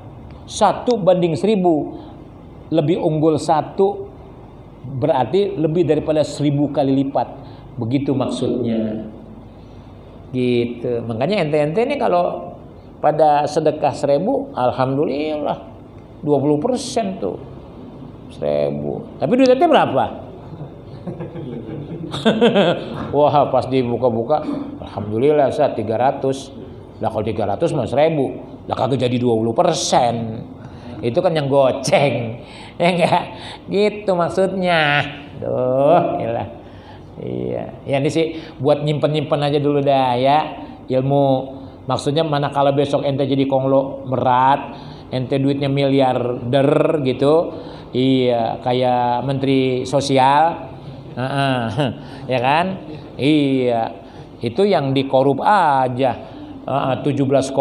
1 banding 1000. Lebih unggul 1 berarti lebih daripada 1000 kali lipat. Begitu maksudnya. Gitu. Makanya ente-ente ini kalau pada sedekah 1000, alhamdulillah 20% tuh 1000. Tapi duitnya berapa? Wah, pas dibuka-buka, alhamdulillah saya 300. Lah kalau 300 mah 1000, lah kagak jadi 20%. Itu kan yang goceng. Ya enggak? Gitu maksudnya. Duh, iyalah. Iya, ya ini sih buat nyimpen-nyimpen aja dulu dah ya ilmu. Maksudnya mana kalau besok ente jadi konglomerat, ente duitnya miliarder gitu, iya kayak menteri sosial, ya kan? Iya, itu yang dikorup aja 17,5.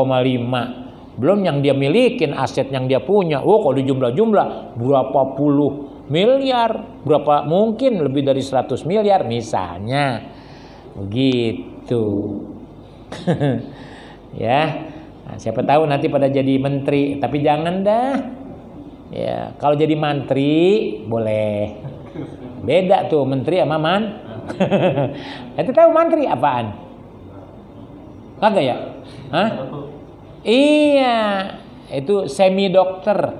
Belum yang dia milikin, aset yang dia punya. Oh, kalau dijumlah-jumlah berapa puluh miliar, berapa mungkin lebih dari 100 miliar misalnya. Begitu. Ya. Nah, siapa tahu nanti pada jadi menteri, tapi jangan dah. Ya, kalau jadi mantri boleh. Beda tuh menteri sama man. Ente tahu mantri apaan? Kagak ya? Hah? Iya, itu semi dokter.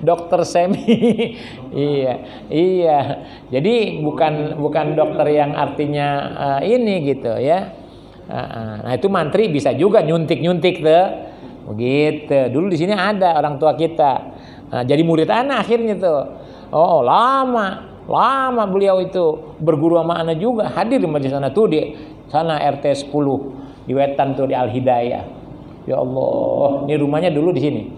Dokter semi. Iya. Jadi bukan dokter yang artinya ini gitu ya. Nah, itu mantri bisa juga nyuntik tuh. Begitu. Dulu di sini ada orang tua kita. Jadi murid anak akhirnya tuh. Oh, lama beliau itu berguru sama anak juga, hadir di majelis anak tuh di sana RT 10 di Wetan tuh di Al Hidayah. Ya Allah, ini rumahnya dulu di sini.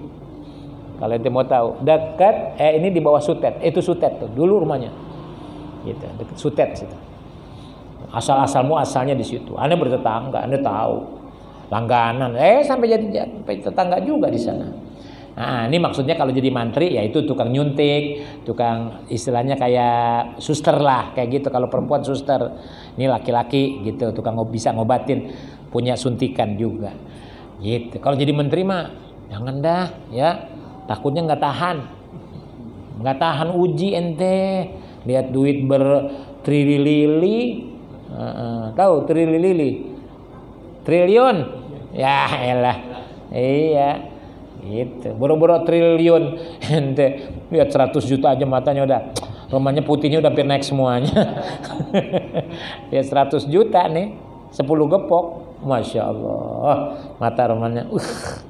Kalau ente mau tahu, dekat ini di bawah Sutet. Itu Sutet tuh, dulu rumahnya. Gitu, dekat Sutet situ. Asal-asalmu asalnya di situ. Anda bertetangga, Anda tahu. Langganan, sampai tetangga juga di sana. Nah, ini maksudnya kalau jadi mantri ya itu tukang nyuntik, tukang istilahnya kayak suster lah, kayak gitu. Kalau perempuan suster, ini laki-laki gitu, tukang bisa ngobatin, punya suntikan juga. Gitu. Kalau jadi menteri mah jangan dah, ya. Takutnya nggak tahan uji ente. Lihat duit bertriliun, tahu triliun, ya elah, iya. Gitu. Boro-boro triliun ente lihat 100 juta aja matanya udah rumahnya putihnya udah hampir naik semuanya. Lihat 100 juta nih 10 gepok, Masya Allah, mata rumahnya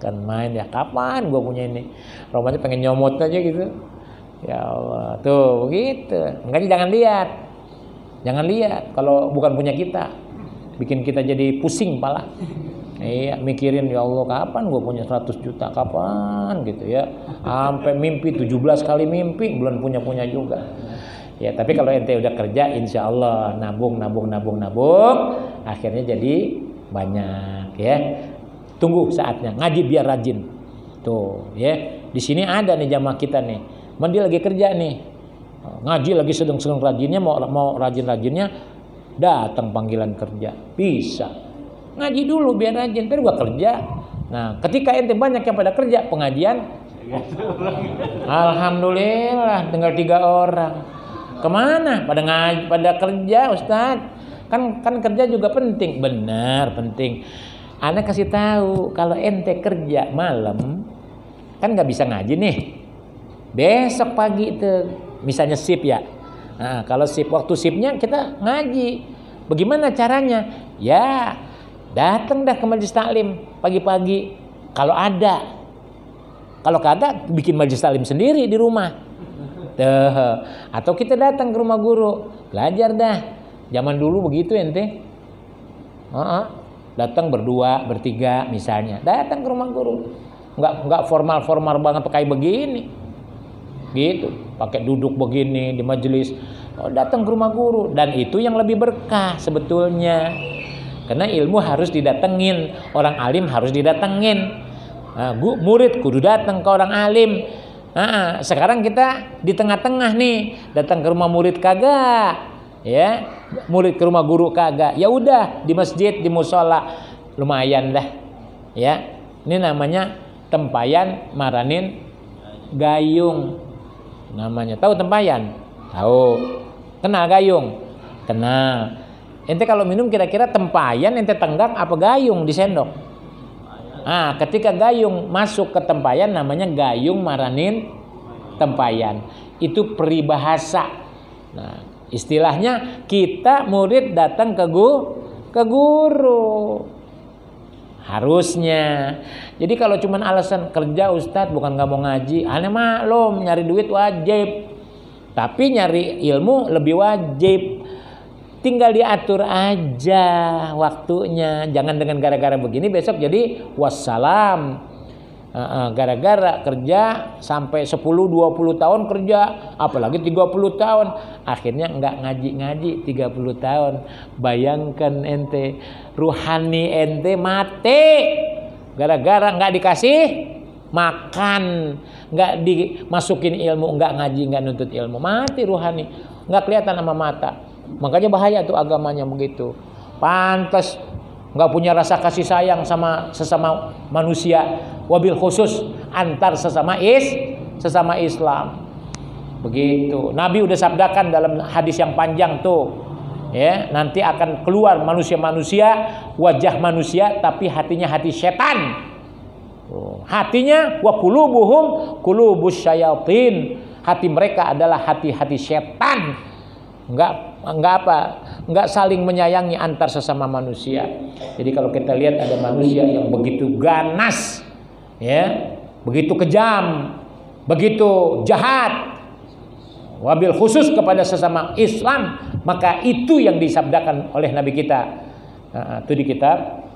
kan main ya, kapan gue punya ini, rumahnya pengen nyomot aja gitu. Ya Allah, tuh begitu. Makanya jangan lihat kalau bukan punya kita, bikin kita jadi pusing pala. Iya, mikirin ya Allah kapan gue punya 100 juta, kapan gitu ya. Sampai mimpi 17 kali mimpi belum punya juga. Ya, tapi kalau ente udah kerja insya Allah nabung, akhirnya jadi banyak ya. Tunggu saatnya, ngaji biar rajin. Tuh, ya. Di sini ada nih jamaah kita nih. Dia lagi kerja nih. Ngaji lagi sedang rajinnya, mau rajin-rajinnya datang panggilan kerja. Bisa. Ngaji dulu biar rajin, terus gua kerja. Nah, ketika ente banyak yang pada kerja, pengajian alhamdulillah tinggal 3 orang. Kemana? Pada kerja, Ustaz. Kan kerja juga penting. Benar, penting. Ana kasih tahu, kalau ente kerja malam kan nggak bisa ngaji nih. Besok pagi itu misalnya shift ya. Nah, kalau waktu shiftnya kita ngaji. Bagaimana caranya? Ya, datang dah ke majelis taklim pagi-pagi kalau ada. Kalau kagak bikin majelis taklim sendiri di rumah. Atau kita datang ke rumah guru, belajar dah. Zaman dulu begitu ente. Datang berdua, bertiga misalnya. Datang ke rumah guru. Enggak formal banget pakai begini. Gitu, pakai duduk begini di majelis. Datang ke rumah guru, dan itu yang lebih berkah sebetulnya. Karena ilmu harus didatengin, orang alim harus didatengin. Murid kudu datang ke orang alim. Sekarang kita di tengah-tengah nih, datang ke rumah murid kagak, ya, murid ke rumah guru kagak. Ya udah di masjid, di musola, lumayan dah, ya. Ini namanya tempayan maranin gayung, namanya. Tahu tempayan? Tahu. Kenal gayung? Kenal. Ente kalau minum kira-kira tempayan ente tenggang apa gayung di sendok? Ketika gayung masuk ke tempayan namanya gayung maranin tempayan. Itu peribahasa. Nah, istilahnya kita murid datang ke guru. Harusnya. Jadi kalau cuma alasan kerja Ustadz bukan nggak mau ngaji, aneh maklum, nyari duit wajib. Tapi nyari ilmu lebih wajib. Tinggal diatur aja waktunya. Jangan dengan gara-gara begini besok jadi wassalam. Gara-gara kerja sampai 10-20 tahun kerja, apalagi 30 tahun, akhirnya enggak ngaji-ngaji 30 tahun. Bayangkan ente, ruhani ente mati gara-gara enggak dikasih makan, enggak dimasukin ilmu, enggak ngaji, enggak nuntut ilmu, mati ruhani, enggak kelihatan sama mata. Makanya bahaya tuh agamanya begitu. Pantas nggak punya rasa kasih sayang sama sesama manusia, wabil khusus antar sesama Islam. Begitu. Nabi udah sabdakan dalam hadis yang panjang tuh, ya, nanti akan keluar manusia-manusia, wajah manusia tapi hatinya hati setan. Hatinya wa qulubuhum qulubus syayatin. Hati mereka adalah hati-hati setan. Enggak saling menyayangi antar sesama manusia. Jadi kalau kita lihat ada manusia yang begitu ganas, ya, begitu kejam, begitu jahat, wabil khusus kepada sesama Islam, maka itu yang disabdakan oleh Nabi kita. Itu di kitab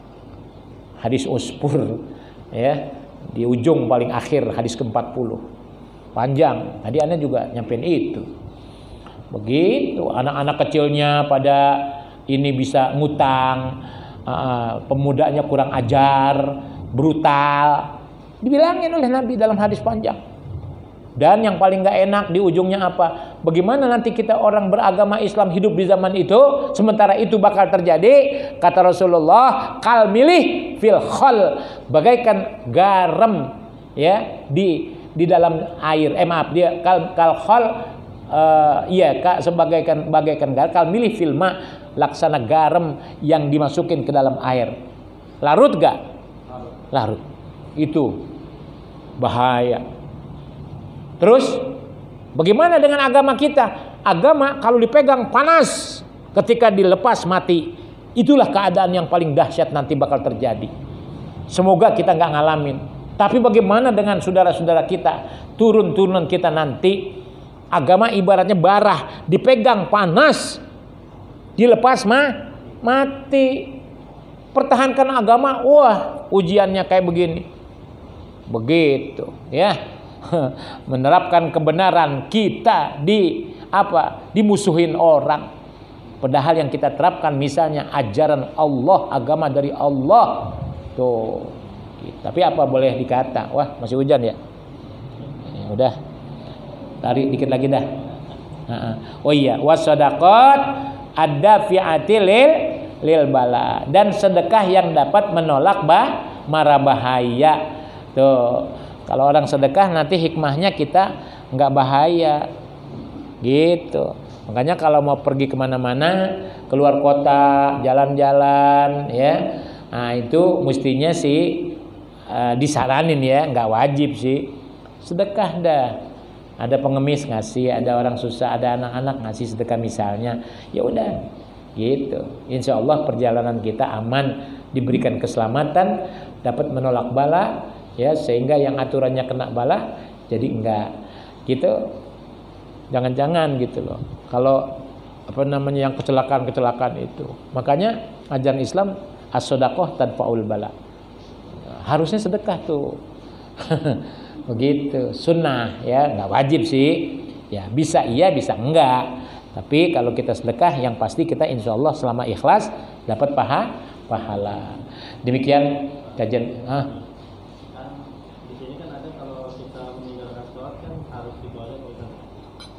hadis Uspur, ya, di ujung paling akhir hadis ke-40. Panjang. Tadi Anda juga nyampein itu. Begitu, anak-anak kecilnya pada ini bisa ngutang, pemudanya kurang ajar, brutal, dibilangin oleh Nabi dalam hadis panjang. Dan yang paling gak enak di ujungnya apa? Bagaimana nanti kita orang beragama Islam hidup di zaman itu, sementara itu bakal terjadi, kata Rasulullah, kal milih fil khol, bagaikan garam, ya, di dalam air. Dia kal khol, bagaikan garam, milih filma, laksana garam yang dimasukin ke dalam air. Larut gak? Larut. Itu bahaya. Terus bagaimana dengan agama kita? Agama kalau dipegang panas, ketika dilepas mati. Itulah keadaan yang paling dahsyat nanti bakal terjadi. Semoga kita gak ngalamin. Tapi bagaimana dengan saudara-saudara kita, turun-turunan kita nanti? Agama ibaratnya barah, dipegang panas, dilepas mati. Pertahankan agama, wah, ujiannya kayak begini. Begitu, ya. Menerapkan kebenaran kita dimusuhin orang. Padahal yang kita terapkan misalnya ajaran Allah, agama dari Allah. Tuh. Tapi apa boleh dikata? Wah, masih hujan ya? Ya udah. Tarik dikit lagi dah. Oh iya, wasadaqat ad-dafi'ati lil bala, dan sedekah yang dapat menolak mara bahaya. Tuh, kalau orang sedekah nanti hikmahnya kita nggak bahaya, gitu. Makanya kalau mau pergi kemana-mana, keluar kota, jalan-jalan, ya, nah itu mestinya sih disaranin ya, nggak wajib sih, sedekah dah. Ada pengemis ngasih, ada orang susah, ada anak-anak ngasih sedekah misalnya, ya udah, gitu. Insya Allah perjalanan kita aman, diberikan keselamatan, dapat menolak bala, ya, sehingga yang aturannya kena bala jadi enggak, gitu. Jangan-jangan gitu loh. Kalau apa namanya yang kecelakaan itu. Makanya ajaran Islam as-shadaqah tadfa'ul bala. Harusnya sedekah tuh. Begitu, sunnah ya, nggak wajib sih. Ya bisa iya, bisa enggak. Tapi kalau kita sedekah yang pasti kita insya Allah selama ikhlas dapat pahala. Demikian kajian. Di sini kan ada kalau kita meninggalkan sholat kan harus dibawa ke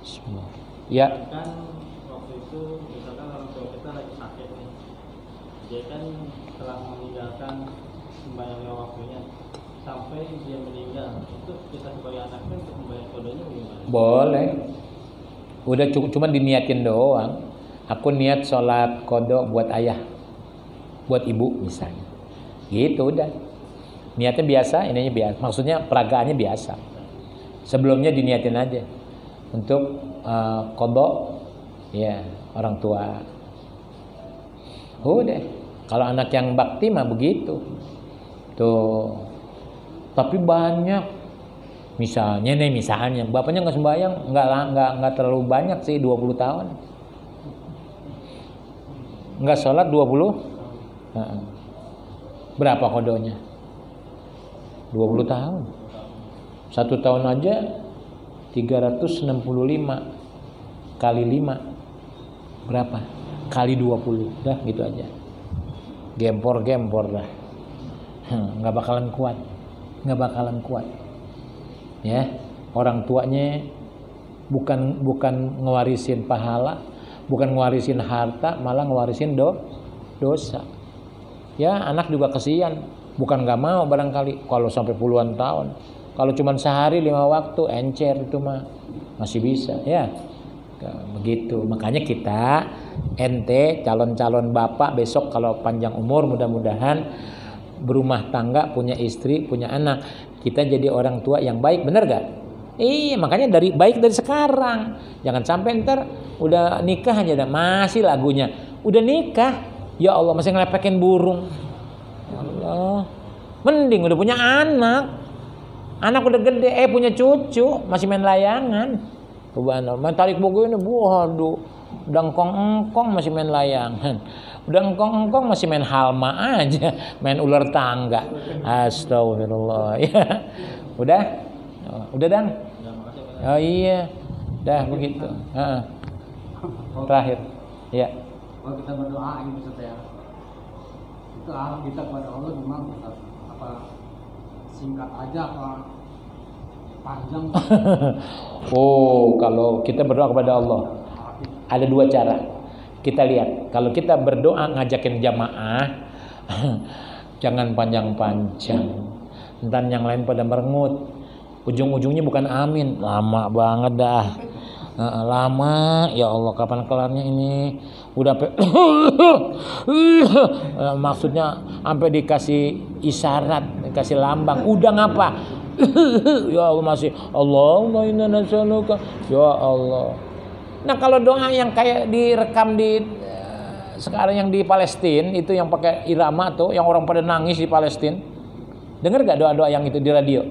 Bismillah. Ya. Kan waktu itu misalkan orang tua kita lagi sakit nih, dia kan telah meninggalkan sembahyang lima waktunya sampai dia meninggal, itu kita sebagai anaknya untuk membayar kodonya gimana? Boleh. Udah cuma diniatin doang. Aku niat sholat kodok buat ayah, buat ibu misalnya. Gitu udah. Niatnya biasa, ininya biasa. Maksudnya peragaannya biasa. Sebelumnya diniatin aja untuk kodok ya orang tua. Udah. Kalau anak yang bakti mah begitu. Tuh. Tapi banyak. Misalnya bapaknya nggak sembahyang, nggak terlalu banyak sih, 20 tahun. Nggak sholat 20. Berapa kodonya? 20 tahun. 1 tahun aja 365 kali 5 berapa? Kali 20. Dah gitu aja. Gempor dah. Nggak bakalan kuat. Ya, orang tuanya bukan ngewarisin pahala, bukan ngewarisin harta, malah ngewarisin dosa. Ya, anak juga kesian, bukan nggak mau barangkali kalau sampai puluhan tahun. Kalau cuma sehari 5 waktu encer itu mah masih bisa, ya. Begitu. Makanya kita ente calon-calon bapak besok kalau panjang umur mudah-mudahan berumah tangga, punya istri, punya anak, kita jadi orang tua yang baik, bener gak? Iya, makanya baik dari sekarang. Jangan sampai ntar udah nikah aja masih lagunya. Udah nikah, ya Allah masih ngelepekin burung. Allah, mending udah punya anak udah gede, punya cucu, masih main layangan. Main tarik bogo ini, waduh, udah engkong masih main layangan. Udah engkong masih main halma aja, main ular tangga. Astagfirullah. Ya. Udah Dang. Oh iya, dah begitu. Terakhir, ya. Kalau kita berdoa gitu Ustaz ya, itu arah kita kepada Allah gimana Ustaz? Apa singkat aja apa panjang? Oh, kalau kita berdoa kepada Allah ada 2 cara. Kita lihat, kalau kita berdoa ngajakin jamaah, jangan panjang-panjang. Entar yang lain pada merengut. Ujung-ujungnya bukan amin, lama banget dah. Lama, ya Allah kapan kelarnya ini? Udah maksudnya sampai dikasih isyarat, dikasih lambang. Udah ngapa? Ya Allah masih Allahumma inna nas'aluka. Ya Allah. Nah kalau doa yang kayak direkam di sekarang yang di Palestina itu yang pakai irama tuh, yang orang pada nangis di Palestina, dengar gak doa-doa yang itu di radio?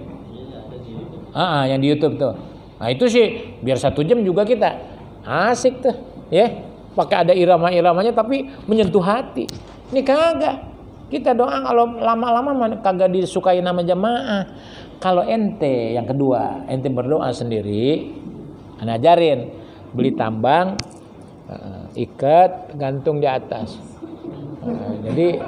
Yang di YouTube tuh. Nah itu sih biar 1 jam juga kita asik tuh, ya. Pakai ada irama-iramanya tapi menyentuh hati. Ini kagak. Kita doa kalau lama-lama kagak disukai nama jamaah. Kalau ente yang kedua, ente berdoa sendiri, ana ajarin. Beli tambang, ikat, gantung di atas. Jadi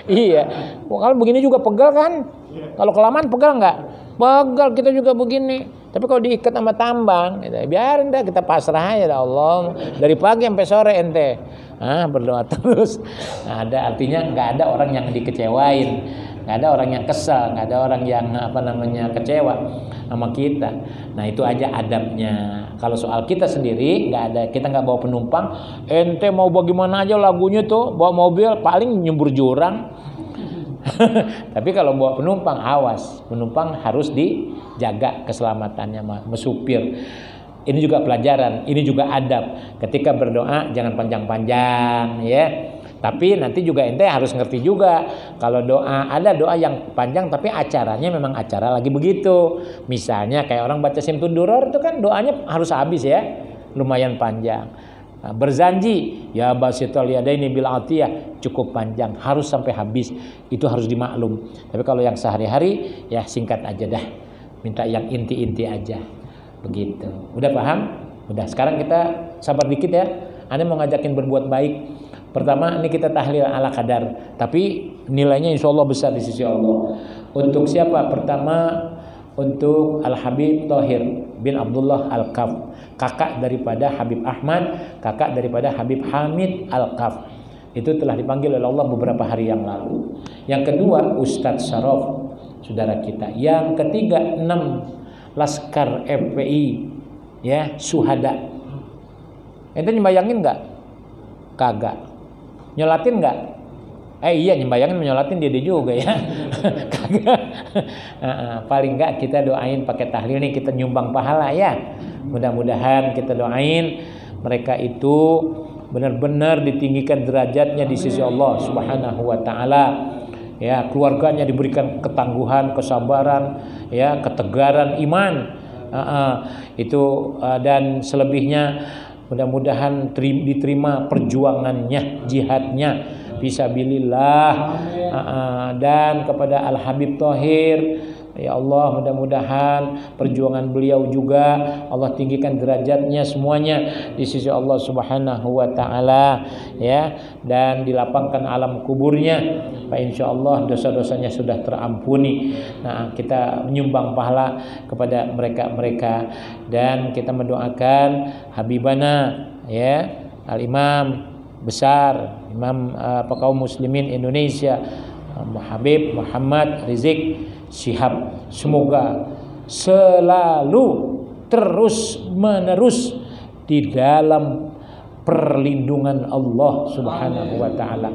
iya. Kalau begini juga pegal kan? Kalau kelamaan pegal nggak? Pegal kita juga begini. Tapi kalau diikat sama tambang, biarin dah, kita pasrah aja dah Allah. Dari pagi sampai sore ente berdoa terus. Nah, artinya nggak ada orang yang dikecewain, nggak ada orang yang kesal, nggak ada orang yang kecewa sama kita. Nah itu aja adabnya. Kalau soal kita sendiri nggak ada, kita nggak bawa penumpang. Ente mau bagaimana aja lagunya tuh, bawa mobil paling nyembur jurang. Tapi kalau bawa penumpang awas, penumpang harus dijaga keselamatannya, mesupir. Ini juga pelajaran, ini juga adab. Ketika berdoa jangan panjang-panjang, ya. Tapi nanti juga ente harus ngerti juga kalau ada doa yang panjang tapi acaranya memang acara lagi begitu. Misalnya kayak orang baca Simtud Duror itu kan doanya harus habis ya, lumayan panjang. Nah, berzanji ya basitul yadaini bil atiyah cukup panjang, harus sampai habis. Itu harus dimaklum. Tapi kalau yang sehari-hari ya singkat aja dah. Minta yang inti-inti aja. Begitu. Udah paham? Udah. Sekarang kita sabar dikit ya. Anda mau ngajakin berbuat baik. Pertama ini kita tahlil ala kadar, tapi nilainya insya Allah besar di sisi Allah. Untuk siapa? Pertama untuk Al Habib Thohir bin Abdullah Al Kaf, kakak daripada Habib Ahmad, kakak daripada Habib Hamid Al Kaf. Itu telah dipanggil oleh Allah beberapa hari yang lalu. Yang kedua Ustadz Sarof, saudara kita. Yang ketiga 6 Laskar FPI, ya Suhada. Ente nyembayangin nggak? Kagak. Nyolatin nggak? Iya nyembayangin menyolatin dia juga ya. Kagak. Paling nggak kita doain pakai tahlil nih, kita nyumbang pahala ya. Mudah-mudahan kita doain mereka itu benar-benar ditinggikan derajatnya di sisi Allah Subhanahu wa taala. Ya, keluarganya diberikan ketangguhan, kesabaran, ya, ketegaran iman. Dan selebihnya mudah-mudahan diterima perjuangannya, jihadnya fisabilillah. Dan kepada Al Habib Thohir, ya Allah mudah-mudahan perjuangan beliau juga Allah tinggikan derajatnya semuanya di sisi Allah Subhanahu wa taala, ya, dan dilapangkan alam kuburnya. Insyaallah dosa-dosanya sudah terampuni. Nah, kita menyumbang pahala kepada mereka-mereka dan kita mendoakan Habibana, ya, Al-Imam besar, Imam kaum muslimin Indonesia, Habib Muhammad Rizik Syihab, semoga selalu terus menerus di dalam perlindungan Allah Subhanahu wa taala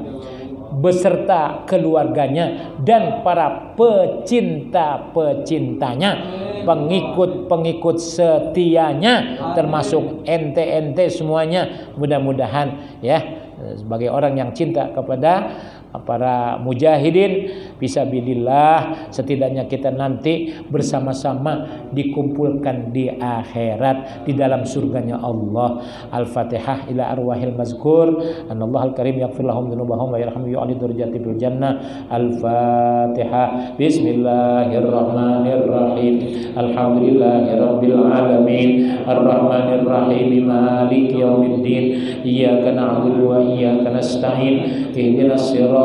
beserta keluarganya dan para pecinta-pecintanya, pengikut-pengikut setianya, termasuk ente-ente semuanya. Mudah-mudahan ya, sebagai orang yang cinta kepada para mujahidin fisabilillah, setidaknya kita nanti bersama-sama dikumpulkan di akhirat di dalam surganya Allah. Al-Fatihah ila arwahil mazkur, anallahu al-karim yaghfir lahum dzunubahum wa yarhamu yu'ali darajati fil jannah. Al-Fatihah. Bismillahirrahmanirrahim. Alhamdulillahirabbil alamin, arrahmanir rahim, maliki yaumiddin, iyyaka na'budu wa iyyaka nasta'in, ihdinas siratal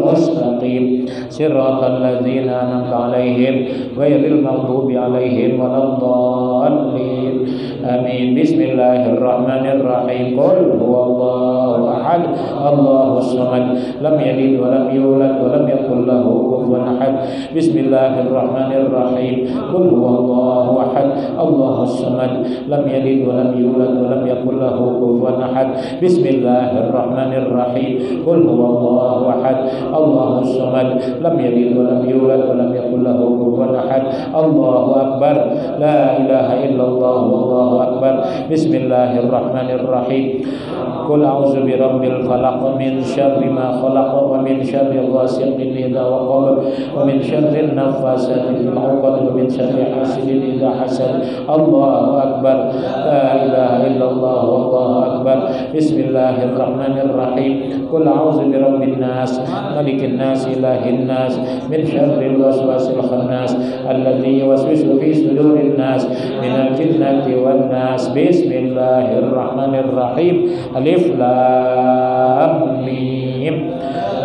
mustaqim, siratal ladzina an'amta 'alaihim ghairil maghdubi 'alaihim waladdallin. Amin. Bismillahirrahmanirrahim. Qul huwallahu ahad, Allahus samad, lam yalid wa lam yulad wa lam yakul lahu kufuwan ahad. Bismillahirrahmanirrahim. Qul huwallahu ahad, Allahus samad, lam yalid wa lam yulad wa lam yakul lahu kufuwan ahad. Bismillahirrahmanirrahim. Qul huwallahu ahad, Allahus samad, lam yalid wa lam yulad wa lam yakul lahu kufuwan ahad. Allahu akbar, la ilaha illallah, wallahu akbar. Bismillahirrahmanirrahim. Qul a'udzu birabbil falaq, min syarri ma khalaq, wa min syarri ghasiqin idza waqab, wa min syarri naffasati fil 'uqad, wa min syarri hasidin idza hasad. Allahu akbar, la ilaha illallah, wallahu akbar. Bismillahirrahmanirrahim. Qul a'udzu birabbin nas, malikin nas, ilahin nas, min syarril waswasil khannas, alladzi yuwaswisu fi sudurin nas, minal jinnati wan nas. Bismillahirrahmanirrahim. Alif lam mim.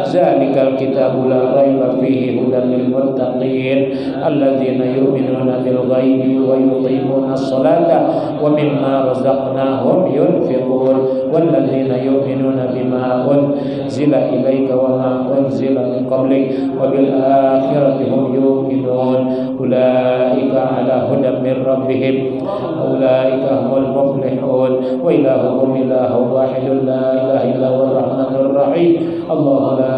Zalikal kitabu la raiba fihi hudan lil muttaqin alladzina yu'minuna bil ghaibi wa yuqimuna as-salata wa mimma razaqnahum yunfiqun walladzina yu'minuna bima unzila ilaika wa ma unzila min qablik wa bil akhirati hum yuqinun ulaika ala hudan min rabbihim ulaika humul muflihun wa ilahukum ilahun wahidun la ilaha illa huwar rahmanur rahim. Allahu la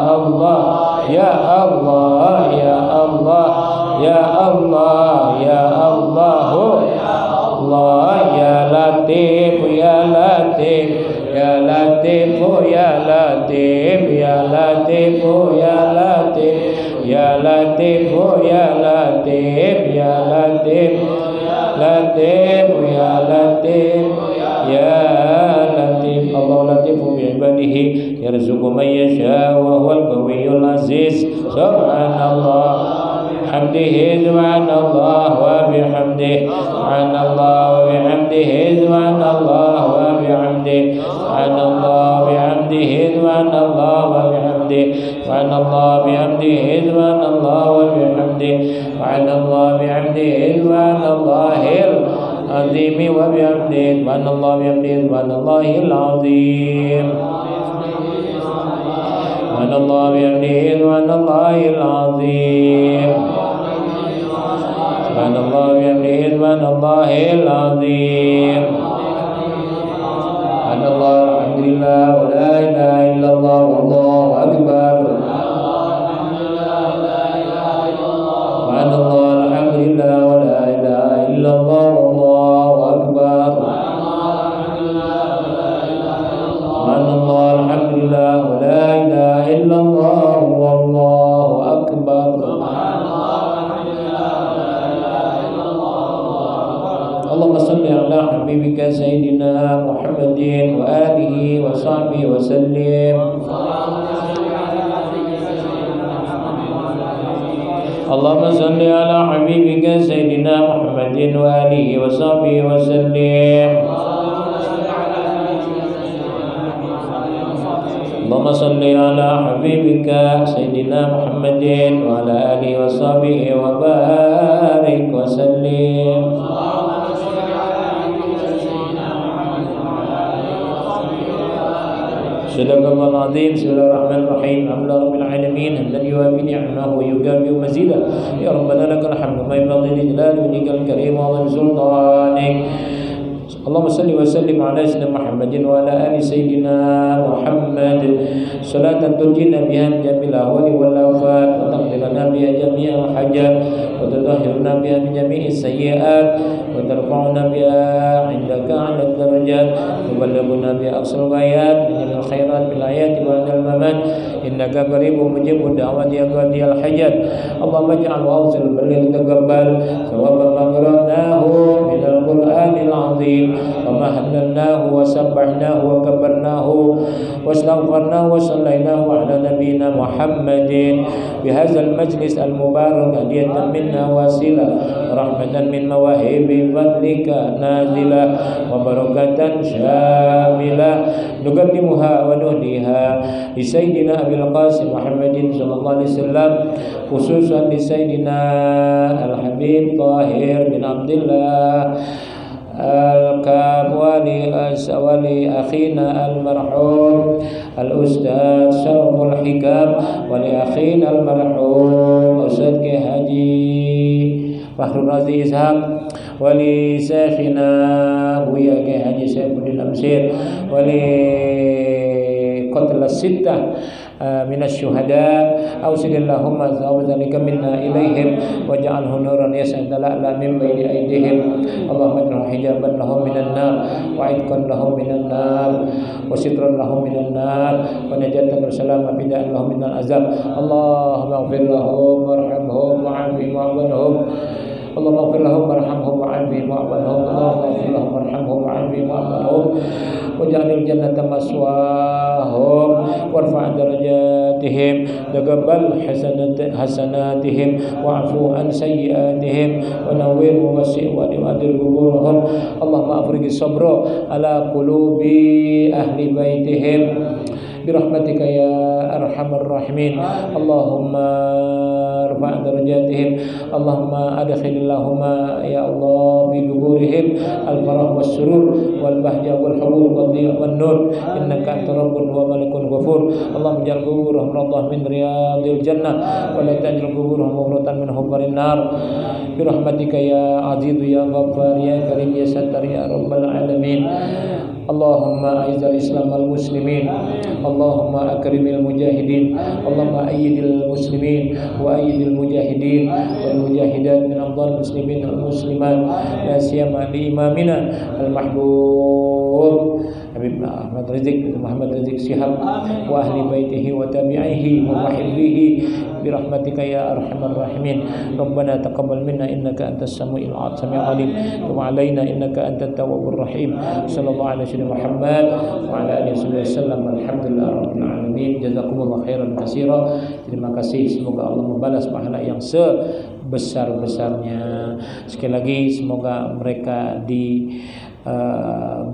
Allah, ya Allah, ya Allah, ya Allah, ya Allah, Allah, ya Latif, ya Latif, ya Latif, ya Latif, ya Latif, ya Latif, ya Latif, ya Latif, ya Latif, Latif, ya Latif, ya Latif. Allah latifu bi'ibadihi yarzuqu man yasha wa huwal qawiyyul aziz. Subhanallah hamdihi, subhanallah wa bihamdihi, subhanallah wa bihamdihi, subhanallah wa bihamdihi, subhanallah bihamdihi, subhanallah wa bihamdihi, subhanallah bihamdihi, subhanallah wa bihamdihi, subhanallah bihamdihi, subhanallahil azim wa bihamdihi, subhanallah bihamdihi, subhanallahil azim, subhanallah bihamdihi, subhanallahil azim, subhanallah bihamdihi, subhanallahil azim, subhanallah, alhamdulillah, wa la ilaha illallah, wallahu akbar, subhanallah, alhamdulillah, wa la ilaha illallah, wallahu akbar, subhanallah, alhamdulillah, wa la ilaha illallah, wallahu akbar. Allahumma salli ala habibika sayyidina Muhammadin wa alihi wa sahbihi wa sallim. Allahumma salli ala habibika sayyidina Muhammadin wa alihi wa sahbihi wa sallim. Allahumma salli ala habibika sayyidina Muhammadin wa ala alihi wa sahbihi wa barik wa sallim. Sadaqallahul azim. Bismillahirrahmanirrahim. Alhamdulillahi rabbil alamin hamdan yuwafi ni'amahu wa yukafi mazida. Ya rabbana lakal hamdu ma yanbaghi li jalali wajhikal karim wa 'azimi sultanik. Allahumma salli wa sallim ala sayyidina Muhammadin wa ala ali sayyidina Muhammad salatan tunjina biha min jamil ahwali wal afat wa taqdirana biha jami'al hajat wa tutahhiruna biha min jami'is sayyi'at wa tarfa'una biha 'indaka 'ala darajat wa tuballighuna biha aqsal ghayat min jami'il khairat bil hayati wa 'indal mamat innaka qaribun mujibud da'wati ya qadiyal hajat. Allahumma ij'al wa'zil balligh taqabbal thawaba ma qara'nahu min al-Qur'anil 'azim وما هللناه وسبحناه وكبرناه واستغفرناه وصليناه على نبينا محمد بهذا المجلس المبارك هدية منا واسلة رحمة من مواهب فضلك نازلة وبركة شاملة نقدمها ونهديها لسيدنا أبي القاسم محمد صلى الله عليه وسلم خصوصا لسيدنا الحبيب طاهر بن عبد الله الكاب ولي أخينا المرحوم الأستاذ شرف الحكام ولأخينا المرحوم أستاذ حاجي فخر الرازي إسحاق ولشيخنا بويا حاجي سيف الدين أمسير ولقتل الستة من الشهداء أوصل اللهم ثواب ذلك منا إليهم واجعله نورا يسعد الأعلى من بين أيديهم اللهم اجعله حجابا لهم من النار وعتقا لهم من النار وسترا لهم من النار ونجاة وسلاما فداء لهم من العذاب اللهم اغفر لهم وارحمهم وعافهم واعف اللهم اغفر لهم وارحمهم وعافهم واعف عنهم اللهم اغفر لهم وارحمهم وعافهم واعف عنهم واجعل الجنة مثواهم وارفع درجاتهم تقبل حسناتهم واعفو عن سيئاتهم ونور ووسع وأدر قبورهم اللهم أفرج الصبر على قلوب أهل بيتهم برحمتك يا أرحم الراحمين اللهم ارفع درجاتهم اللهم أدخل اللهم يا الله في قبورهم الفرح والسرور والبهجة والحبور والضياء والنور إنك أنت رب وملك غفور اللهم اجعل قبورهم روضة من رياض الجنة ولا تجعل قبورهم مغرة من حفر النار برحمتك يا عزيز يا غفار يا كريم يا ستر يا رب العالمين اللهم أعز الإسلام والمسلمين Allahumma akrimil mujahidin, Allahumma ayyidil muslimin wa ayyidil mujahidin wal mujahidat min afdal muslimin wal muslimat, la siyama li imamina al mahbub Habib Ahmad Rizik Muhammad Rizik Shihab wa ahli baitihi wa tabi'ihi wa muhibbihi birahmatika ya arhamar rahimin. Rabbana taqabbal minna innaka antas samiul alim wa alaina innaka antat tawwabur rahim. Sallallahu alaihi wasallam Muhammad wa ala alihi wasallam. Alhamdulillah rabbil alamin. Jazakumullah khairan katsira. Terima kasih, semoga Allah membalas pahala yang sebesar-besarnya. Sekali lagi semoga mereka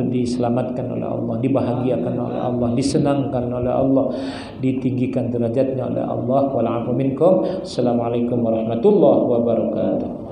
diselamatkan oleh Allah, dibahagiakan oleh Allah, disenangkan oleh Allah, ditinggikan derajatnya oleh Allah. Wal 'afwu minkum. Assalamualaikum warahmatullahi wabarakatuh.